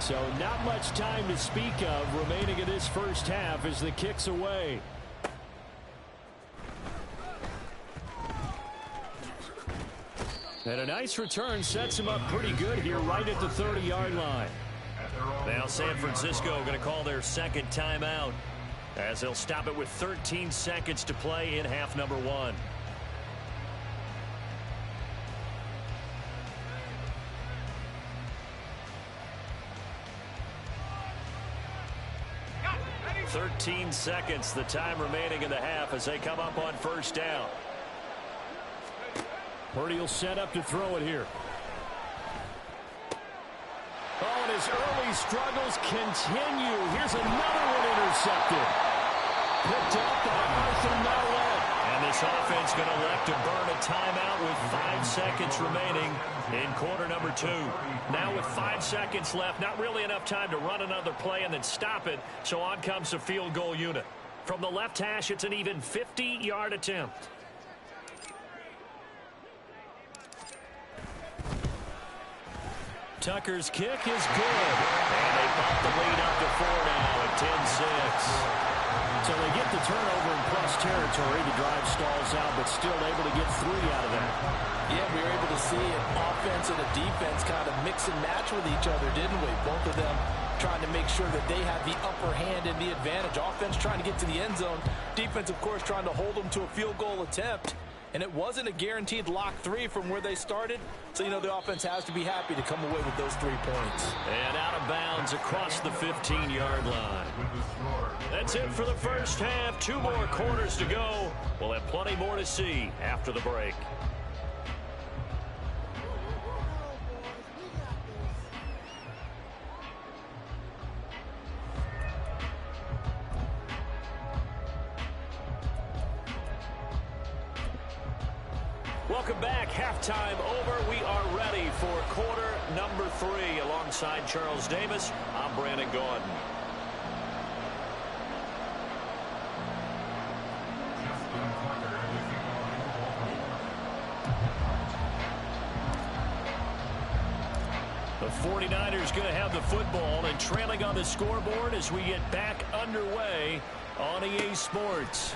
S6: So not much time to speak of remaining in this first half as the kick's away. And a nice return sets him up pretty good here right at the 30-yard line. Now San Francisco going to call their second timeout as they'll stop it with 13 seconds to play in half number 1. 13 seconds, the time remaining in the half as they come up on first down.
S12: Purdy will set up to throw it here.
S6: Oh, and his early struggles continue. Here's another one intercepted. Picked up by Arthur Mellette. And this offense going to elect to burn a timeout with 5 seconds remaining in quarter number 2. Now with 5 seconds left, not really enough time to run another play and then stop it. So on comes the field goal unit. From the left hash, it's an even 50-yard attempt. Tucker's kick is good. And they bump the lead up to 4 now at 10-6.
S12: So they get the turnover in plus territory. The drive stalls out, but still able to get 3 out of that.
S7: Yeah, we were able to see an offense and a defense kind of mix and match with each other, didn't we? Both of them trying to make sure that they had the upper hand and the advantage. Offense trying to get to the end zone. Defense, of course, trying to hold them to a field goal attempt. And it wasn't a guaranteed lock 3 from where they started. So, you know, the offense has to be happy to come away with those 3 points.
S6: And out of bounds across the 15-yard line. That's it for the first half. 2 more quarters to go. We'll have plenty more to see after the break. Welcome back. Halftime over. We are ready for quarter number 3. Alongside Charles Davis, I'm Brandon Gordon. The 49ers going to have the football and trailing on the scoreboard as we get back underway on EA Sports.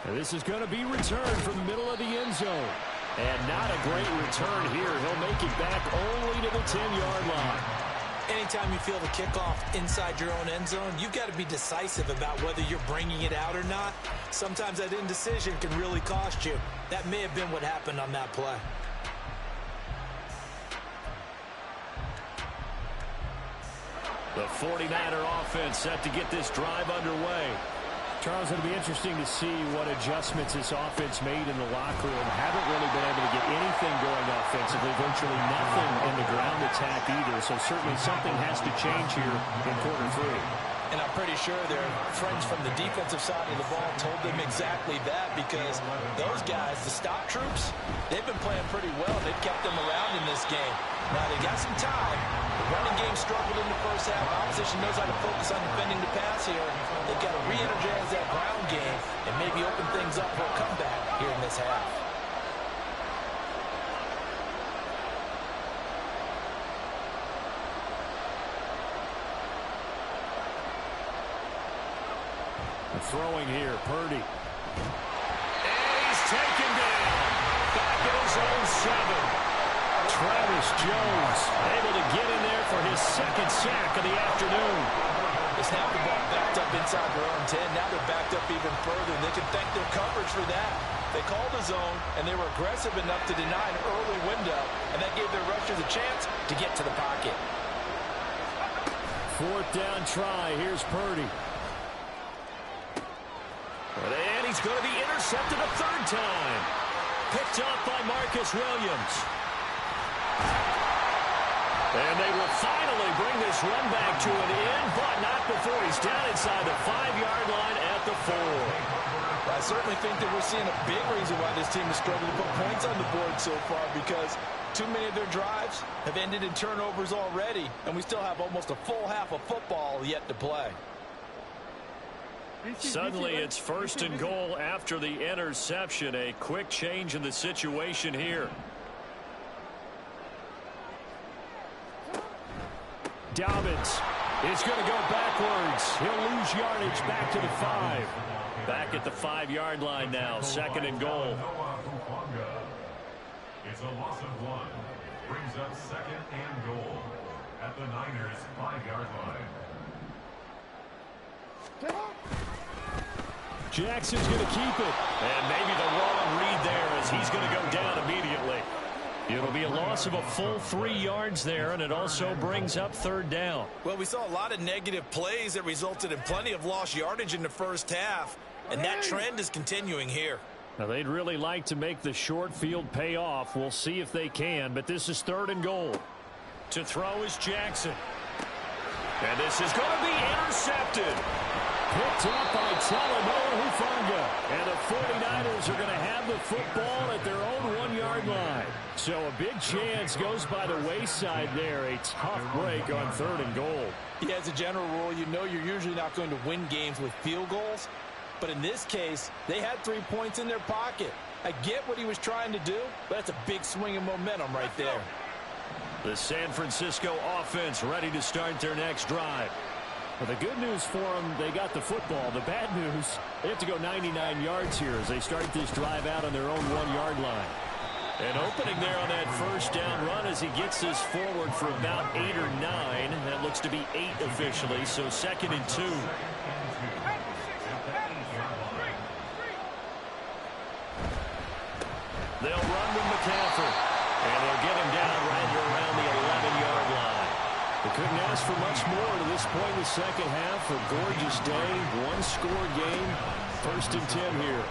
S12: This is going to be returned from the middle of the end zone.
S6: And not a great return here. He'll make it back only to the 10-yard line.
S11: Anytime you feel the kickoff inside your own end zone, you've got to be decisive about whether you're bringing it out or not. Sometimes that indecision can really cost you. That may have been what happened on that play.
S6: The 49er offense set to get this drive underway.
S12: Charles, it'll be interesting to see what adjustments this offense made in the locker room. Haven't really been able to get anything going offensively, virtually nothing in the ground attack either. So certainly something has to change here in quarter 3.
S7: And I'm pretty sure their friends from the defensive side of the ball told them exactly that, because those guys, the stop troops, they've been playing pretty well. They've kept them around in this game. Now they got some time. The running game struggled in the first half. Opposition knows how to focus on defending the pass here. They've got to re-energize that ground game and maybe open things up for a comeback here in this half.
S12: Throwing here, Purdy.
S6: And he's taken down. Back at his own 7.
S12: Travis Jones
S6: able to get in there for his second sack of the afternoon.
S7: They snapped the ball backed up inside their own 10. Now they're backed up even further. They can thank their coverage for that. They called a zone, and they were aggressive enough to deny an early window, and that gave their rushers a chance to get to the pocket.
S12: 4th down try. Here's Purdy.
S6: And he's going to be intercepted a 3rd time. Picked up by Marcus Williams. And they will finally bring this run back to an end, but not before he's down inside the 5-yard line at the 4.
S7: I certainly think that we're seeing a big reason why this team has struggled to put points on the board so far, because too many of their drives have ended in turnovers already, and we still have almost a full half of football yet to play.
S6: Suddenly it's 1st and goal after the interception. A quick change in the situation here.
S12: Dobbins is going to go backwards. He'll lose yardage back to the 5.
S6: Back at the 5-yard line now. 2nd and goal.
S8: It's a loss of 1. Brings up 2nd and goal at the Niners' 5-yard line.
S12: Jackson's going to keep it.
S6: And maybe the wrong read there, as he's going to go down immediately. It'll be a loss of a full 3 yards there, and it also brings up third down.
S11: Well, we saw a lot of negative plays that resulted in plenty of lost yardage in the first half, and that trend is continuing here.
S6: Now, they'd really like to make the short field pay off. We'll see if they can, but this is 3rd and goal. To throw is Jackson. And this is going to be intercepted. Picked up by Talanoa Hufanga. And the 49ers are going to have the football at their own 1-yard line. So a big chance goes by the wayside there. A tough break on 3rd and goal.
S7: Yeah, as a general rule, you know you're usually not going to win games with field goals. But in this case, they had 3 points in their pocket. I get what he was trying to do, but that's a big swing of momentum right there.
S6: The San Francisco offense ready to start their next drive. Well, the good news for them, they got the football. The bad news, they have to go 99 yards here as they start this drive out on their own 1-yard line. And opening there on that first down run as he gets this forward for about 8 or 9. That looks to be 8 officially, so 2nd and 2. They'll run with McCaffrey. And they'll get him down right around the 11-yard line. They couldn't ask for much more to this point in the second half. A gorgeous day, 1-score game. 1st and 10 here.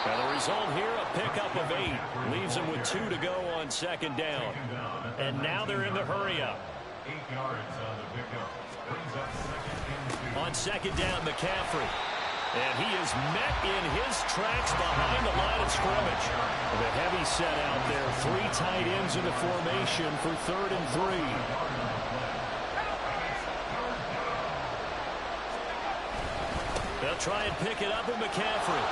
S6: Now the result here, a pickup of 8. Leaves them with 2 to go on 2nd down. And now they're in the hurry-up.
S8: 8 yards on the pickup. Brings up 2nd and 2.
S6: On 2nd down, McCaffrey. And he is met in his tracks behind the line of scrimmage. The heavy set out there. 3 tight ends in the formation for 3rd and 3. They'll try and pick it up with McCaffrey.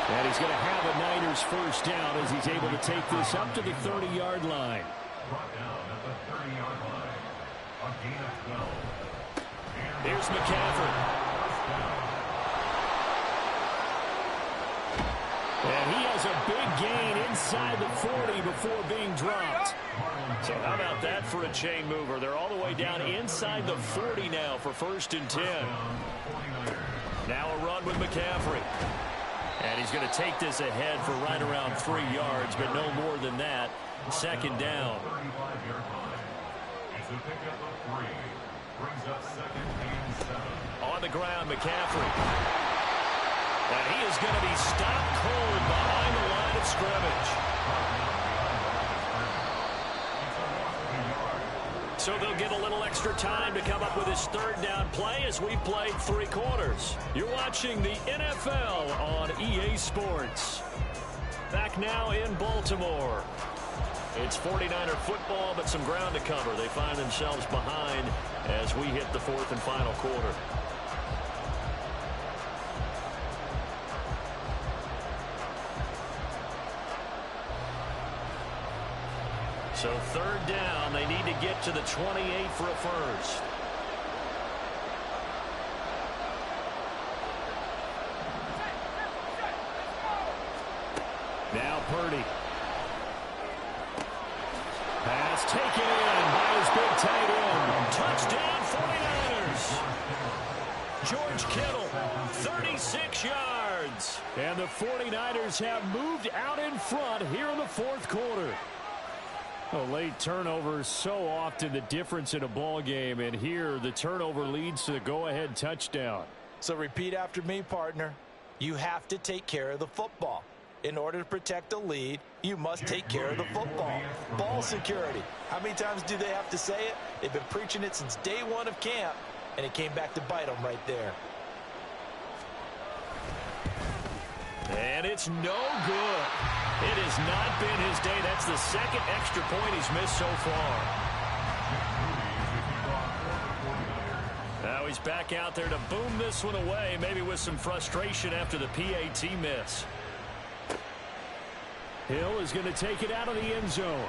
S6: And he's going to have a Niners first down as he's able to take this up to the 30-yard line.
S8: Brought down at the 30-yard line. A gain of 12.
S6: Here's McCaffrey. And he has a big gain inside the 40 before being dropped. So how about that for a chain mover? They're all the way down inside the 40 now for 1st and 10. Now a run with McCaffrey. And he's going to take this ahead for right around 3 yards, but no more than that. 2nd down.
S8: It's a pickup of 3. Brings up 2nd and 7.
S6: On the ground, McCaffrey. And he is going to be stopped cold behind the line of scrimmage. So they'll get a little extra time to come up with his 3rd down play as we played 3 quarters. You're watching the NFL on EA Sports. Back now in Baltimore. It's 49er football, but some ground to cover. They find themselves behind as we hit the 4th and final quarter. So 3rd down, they need to get to the 28 for a first. Now Purdy. Pass taken in by his big tight end. Touchdown 49ers. George Kittle, 36 yards. And the 49ers have moved out in front here in the 4th quarter. A late turnover, so often the difference in a ball game, and here the turnover leads to the go-ahead touchdown.
S7: So repeat after me, partner. You have to take care of the football. In order to protect the lead, you must take care of the football. Ball security. How many times do they have to say it? They've been preaching it since day 1 of camp, and it came back to bite them right there.
S6: And it's no good. It has not been his day. That's the 2nd extra point he's missed so far. Now he's back out there to boom this one away, maybe with some frustration after the PAT miss. Hill is going to take it out of the end zone.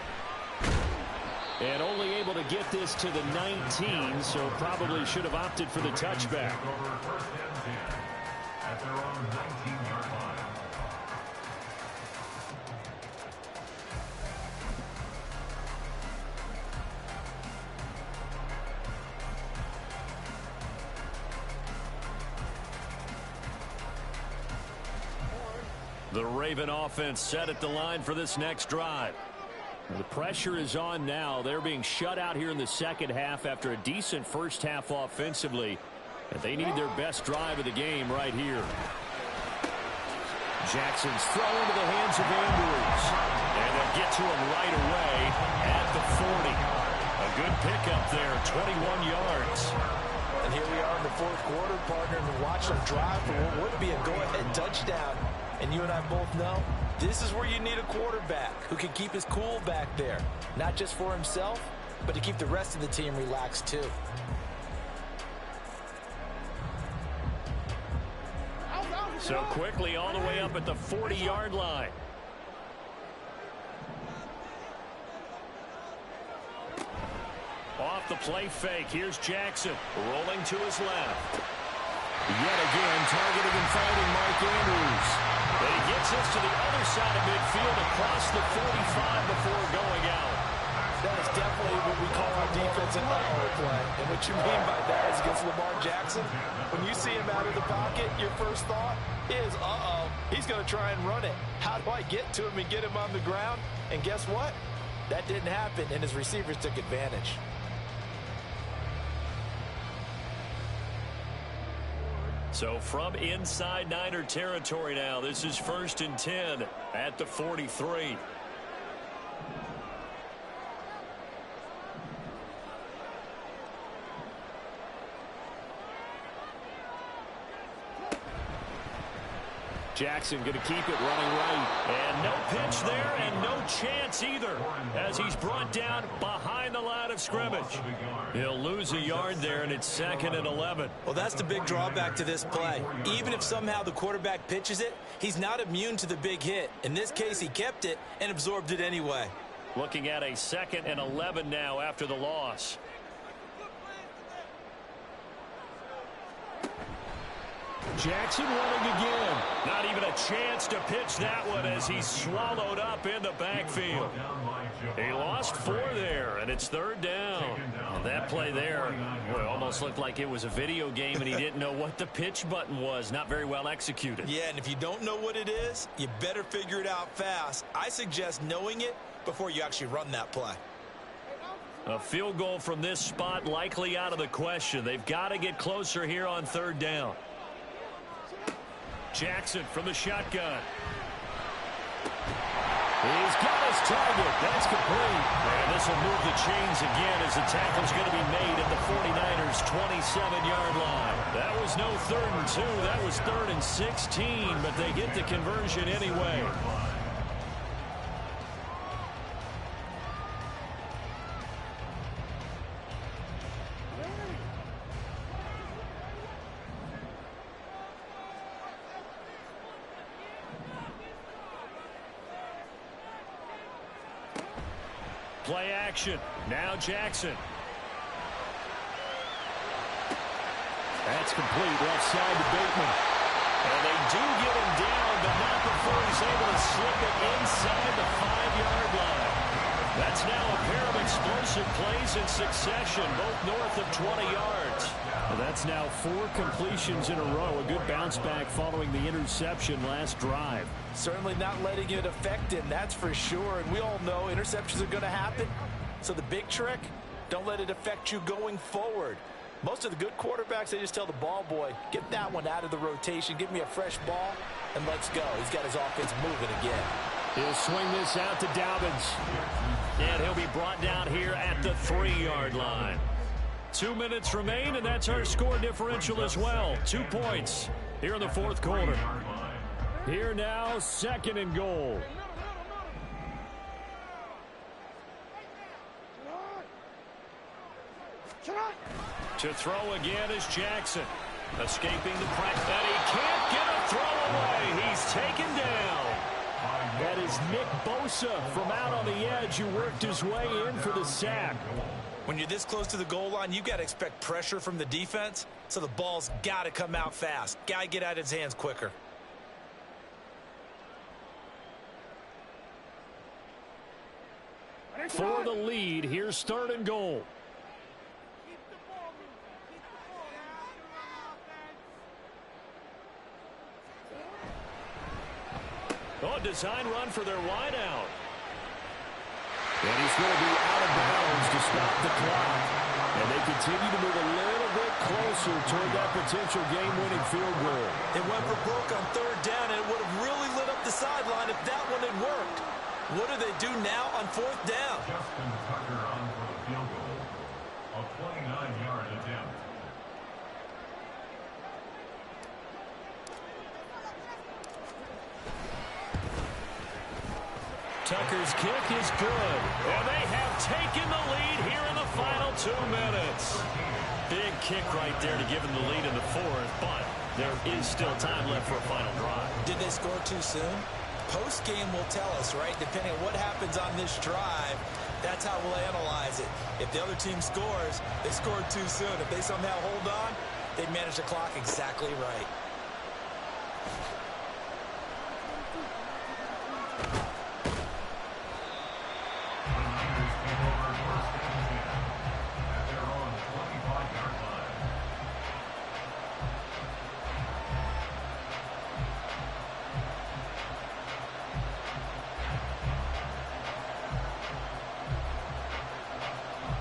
S6: And only able to get this to the 19, so probably should have opted for the touchback.
S8: At their own 19-yard line.
S6: The Raven offense set at the line for this next drive. The pressure is on now. They're being shut out here in the second half after a decent first half offensively. And they need their best drive of the game right here. Jackson's throw into the hands of Andrews. And they'll get to him right away at the 40. A good pickup there, 21 yards.
S7: And here we are in the fourth quarter, partner, and watch them drive for what would be a go-ahead touchdown. And you and I both know this is where you need a quarterback who can keep his cool back there. Not just for himself, but to keep the rest of the team relaxed too.
S6: So quickly all the way up at the 40-yard line. Off the play fake. Here's Jackson rolling to his left. Yet again targeting and finding Mark Andrews. And he gets us to the other side of midfield across the 45 before going out.
S7: That is definitely what we call our defense an uh-oh play. And what you mean by that is against Lamar Jackson, when you see him out of the pocket, your first thought is, uh-oh, he's going to try and run it. How do I get to him and get him on the ground? And guess what? That didn't happen, and his receivers took advantage.
S6: So from inside Niner territory now, this is 1st and 10 at the 43. Jackson going to keep it running right. And no pitch there and no chance either as he's brought down behind the line of scrimmage. He'll lose a yard there, and it's 2nd and 11.
S11: Well, that's the big drawback to this play. Even if somehow the quarterback pitches it, he's not immune to the big hit. In this case, he kept it and absorbed it anyway.
S6: Looking at a 2nd and 11 now after the loss. Jackson running again. Not even a chance to pitch that one as he's swallowed up in the backfield. He lost 4 there, and it's 3rd down. And that play there, boy, almost looked like it was a video game and he didn't know what the pitch button was. Not very well executed.
S11: Yeah, and if you don't know what it is, you better figure it out fast. I suggest knowing it before you actually run that play.
S6: A field goal from this spot likely out of the question. They've got to get closer here on 3rd down. Jackson from the shotgun. He's got his target. That's complete. And this will move the chains again as the tackle's going to be made at the 49ers' 27-yard line. That was no 3rd and 2. That was 3rd and 16, but they get the conversion anyway. Play action. Now Jackson. That's complete. Left side to Bateman. And they do get him down, but not before he's able to slip it inside the 5-yard line. That's now a pair of explosive plays in succession, both north of 20 yards. Well, that's now 4 completions in a row. A good bounce back following the interception last drive.
S7: Certainly not letting it affect him, that's for sure. And we all know interceptions are going to happen. So the big trick, don't let it affect you going forward. Most of the good quarterbacks, they just tell the ball boy, get that one out of the rotation, give me a fresh ball, and let's go. He's got his offense moving again.
S6: He'll swing this out to Dobbins. And he'll be brought down here at the 3-yard line. 2 minutes remain, and that's our score differential as well. 2 points here in the 4th quarter. Here now, 2nd and goal. To throw again is Jackson. Escaping the press, and he can't get a throw away. He's taken down. That is Nick Bosa from out on the edge who worked his way in for the sack.
S11: When you're this close to the goal line, you've got to expect pressure from the defense, so the ball's got to come out fast. Got to get out of his hands quicker.
S6: For the lead, here's 3rd and goal. design run for their wideout. And he's going to be out of bounds to stop the clock. And they continue to move a little bit closer toward that potential game-winning field goal.
S11: They went for broke on third down, and it would have really lit up the sideline if that one had worked. What do they do now on fourth down?
S8: Justin Tucker on for the field goal. A 29-yard attempt.
S6: Tucker's kick is good. And they have taken the lead here in the final 2 minutes. Big kick right there to give them the lead in the fourth, but there is still time left for a final drive.
S11: Did they score too soon? Post-game will tell us, right? Depending on what happens on this drive, that's how we'll analyze it. If the other team scores, they scored too soon. If they somehow hold on, they manage the clock exactly right.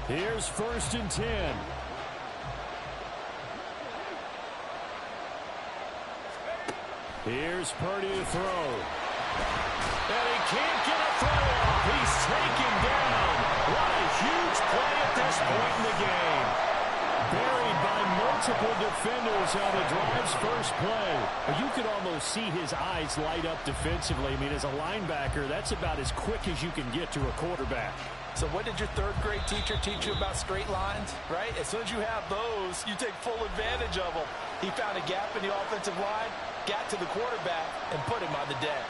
S6: Here's 1st and 10. Here's Purdy to throw. And he can't get a throw off. He's taken down. What a huge play at this point in the game. Buried by multiple defenders on the drive's first play. You could almost see his eyes light up defensively. I mean, as a linebacker, that's about as quick as you can get to a quarterback.
S11: So what did your third-grade teacher teach you about straight lines, right? As soon as you have those, you take full advantage of them. He found a gap in the offensive line, got to the quarterback, and put him on the deck.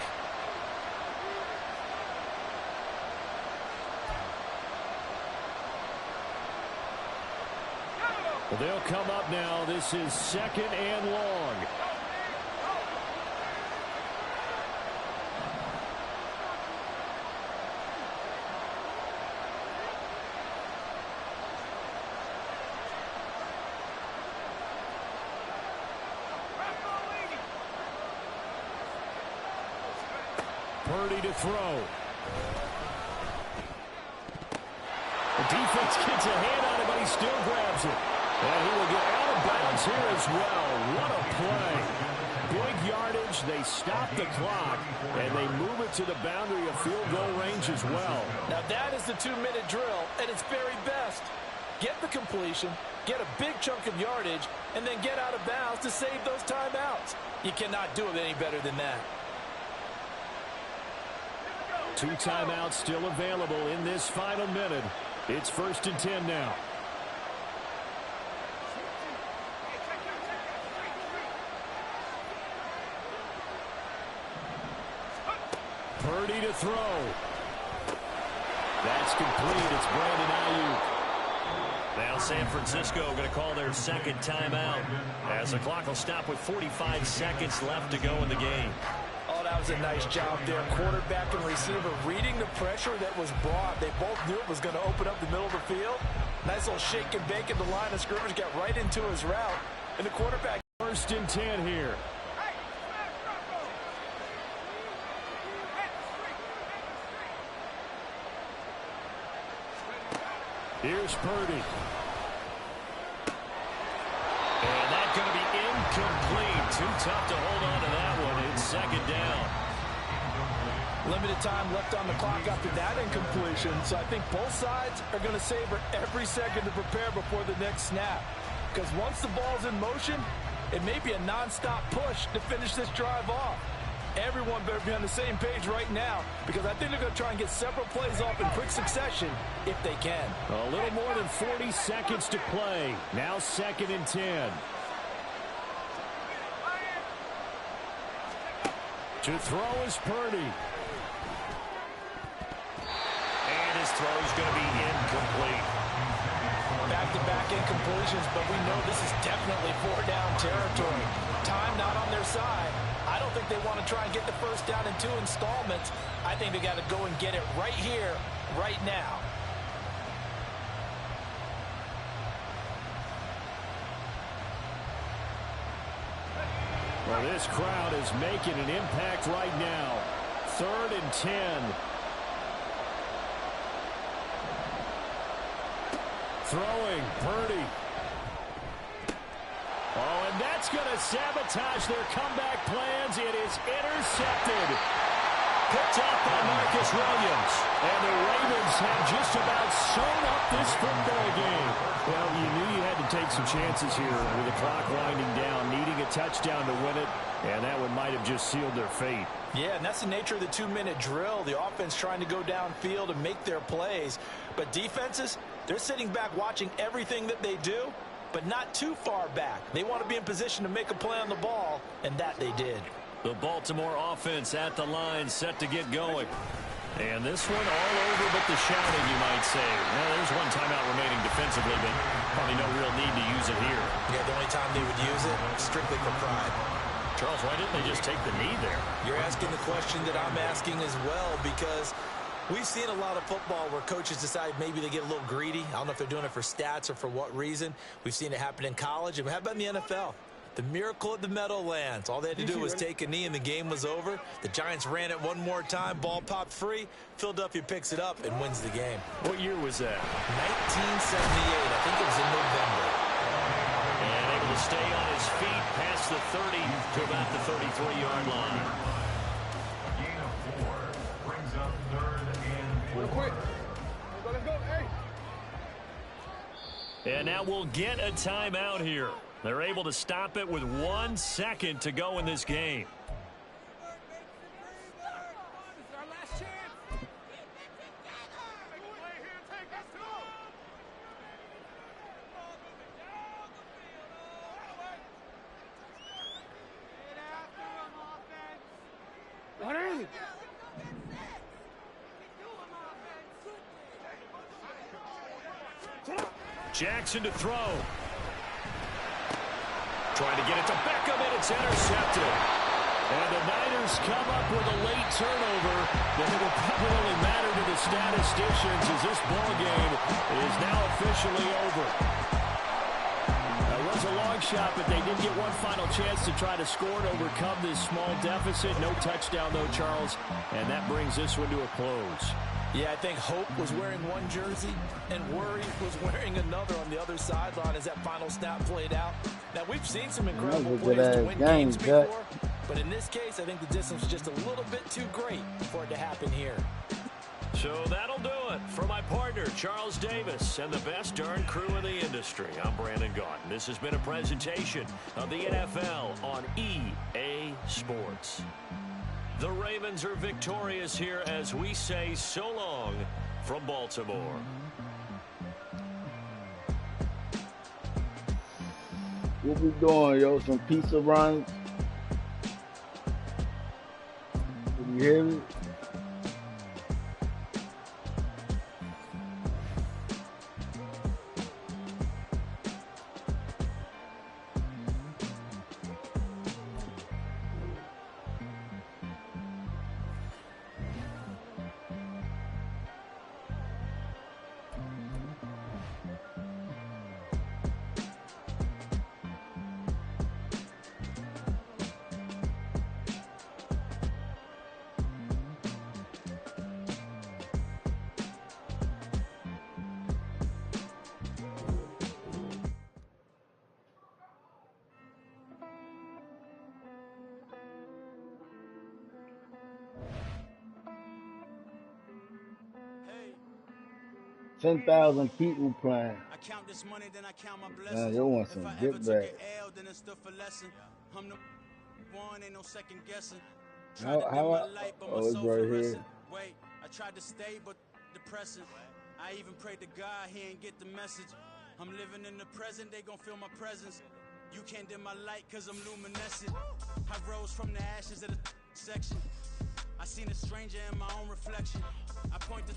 S6: Well, they'll come up now. This is 2nd and long. Purdy to throw. The defense gets a hand on it, but he still grabs it. And he will get out of bounds here as well. What a play. Big yardage. They stop the clock, and they move it to the boundary of field goal range as well.
S11: Now that is the 2-minute drill at its very best. Get the completion, get a big chunk of yardage, and then get out of bounds to save those timeouts. You cannot do it any better than that.
S6: 2 timeouts still available in this final minute. It's 1st and 10 now. Purdy to throw. That's complete. It's Brandon Ayuk. Now San Francisco going to call their 2nd timeout as the clock will stop with 45 seconds left to go in the game.
S11: Oh, that was a nice job there. Quarterback and receiver reading the pressure that was brought. They both knew it was going to open up the middle of the field. Nice little shake and bake at the line of scrimmage. Got right into his route. And the quarterback.
S6: 1st and 10 here. Here's Purdy. And that's going to be incomplete. Too tough to hold on to that one. It's 2nd down.
S11: Limited time left on the clock after that incompletion. So I think both sides are going to savor every second to prepare before the next snap. Because once the ball's in motion, it may be a nonstop push to finish this drive off. Everyone better be on the same page right now, because I think they're going to try and get several plays off in quick succession if they can.
S6: A little more than 40 seconds to play. Now 2nd and 10. To throw is Purdy. And his throw is going to be incomplete.
S11: Back-to-back incompletions, but we know this is definitely 4-down territory. Time not on their side. I don't think they want to try and get the 1st down in 2 installments. I think they got to go and get it right here, right now. Well, this crowd is making an impact right now.
S6: 3rd and 10. Throwing, Purdy. Oh, and that's going to sabotage their comeback plans. It is intercepted. Picked off by Marcus Williams. And the Ravens have just about sewn up this football game. Well, you knew you had to take some chances here with the clock winding down, needing a touchdown to win it, and that one might have just sealed their fate.
S7: Yeah, and that's the nature of the 2-minute drill. The offense trying to go downfield and make their plays. But defenses, they're sitting back watching everything that they do, but not too far back. They want to be in position to make a play on the ball, and that they did.
S6: The Baltimore offense at the line, set to get going. And this one all over but the shouting, you might say. Well, there's one timeout remaining defensively, but probably no real need to use it here.
S11: Yeah, the only time they would use it, strictly for pride.
S6: Charles, why didn't they just take the knee there?
S11: You're asking the question that I'm asking as well, because we've seen a lot of football where coaches decide maybe they get a little greedy. I don't know if they're doing it for stats or for what reason. We've seen it happen in college. And how about in the NFL? The miracle of the Meadowlands. All they had to do was take a knee and the game was over. The Giants ran it one more time. Ball popped free. Philadelphia picks it up and wins the game.
S6: What year was that?
S11: 1978. I think it was in November.
S6: And able to stay on his feet past the 30 to about the 33-yard line.
S8: Gain of 4 brings up 3rd and 4.
S2: Quick. Let's go. Hey.
S6: And now we'll get a timeout here. They're able to stop it with 1 second to go in this game. Jackson to throw. Trying to get it to Beckham, and it's intercepted. And the Niners come up with a late turnover that will probably only matter to the statisticians as this ball game is now officially over. It was a long shot, but they did get one final chance to try to score and overcome this small deficit. No touchdown, though, Charles, and that brings this one to a close.
S7: Yeah, I think Hope was wearing one jersey and Worry was wearing another on the other sideline as that final snap played out. Now, we've seen some incredible plays to win games before, but in this case, I think the distance was just a little bit too great for it to happen here.
S6: So that'll do it for my partner, Charles Davis, and the best darn crew in the industry. I'm Brandon Gaudin. This has been a presentation of the NFL on EA Sports. The Ravens are victorious here as we say so long from Baltimore.
S10: What we doing, yo? Some pizza runs? Can you hear me?
S9: Hey.
S10: 10,000 people playing.
S9: I count this money, then I count my blessings.
S10: Man, you want some
S9: if I
S10: get
S9: ever took
S10: back.
S9: an L, then it stood for lesson. I'm the one, ain't no second guessing.
S10: How it's right here.
S9: Wait, I tried to stay, but depressing. I even prayed to God, he ain't get the message. I'm living in the present, they gon' feel my presence. You can't dim my light, cause I'm luminescent. I rose from the ashes of the section. I seen a stranger in my own reflection. I point the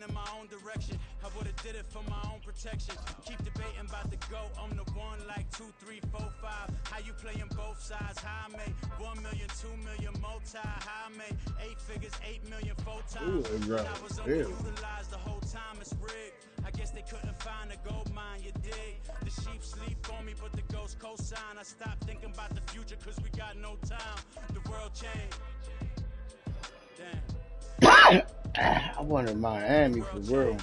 S9: in my own direction. I would've did it for my own protection. Keep debating about the GOAT. I'm the one like 2, 3, 4, 5. How you playing both sides? How I made 1 million, 2 million, multi. How I made 8 figures, 8 million, 4 times.
S10: Ooh, right.
S9: I was underutilized the whole time. It's rigged. I guess they couldn't find a gold mine, you dig? The sheep sleep on me, but the ghost cosign. I stopped thinking about the future cause we got no time. The world changed.
S10: I wanted Miami for real.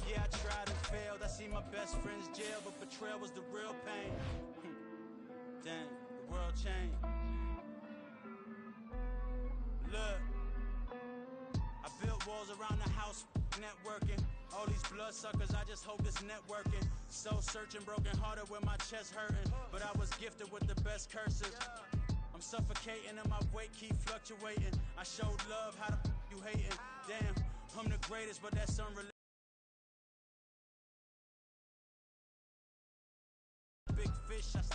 S3: Yeah, I tried and failed. I see my best friend's jail, but betrayal was the real pain. Damn, the world changed. Look, I built walls around the house, networking. All these bloodsuckers, I just hope it's networking. Soul searching, broken hearted with my chest hurting. But I was gifted with the best cursive. I'm suffocating and my weight keep fluctuating. I showed love, how the you hating? Damn, I'm the greatest, but that's unrelated. Big fish, I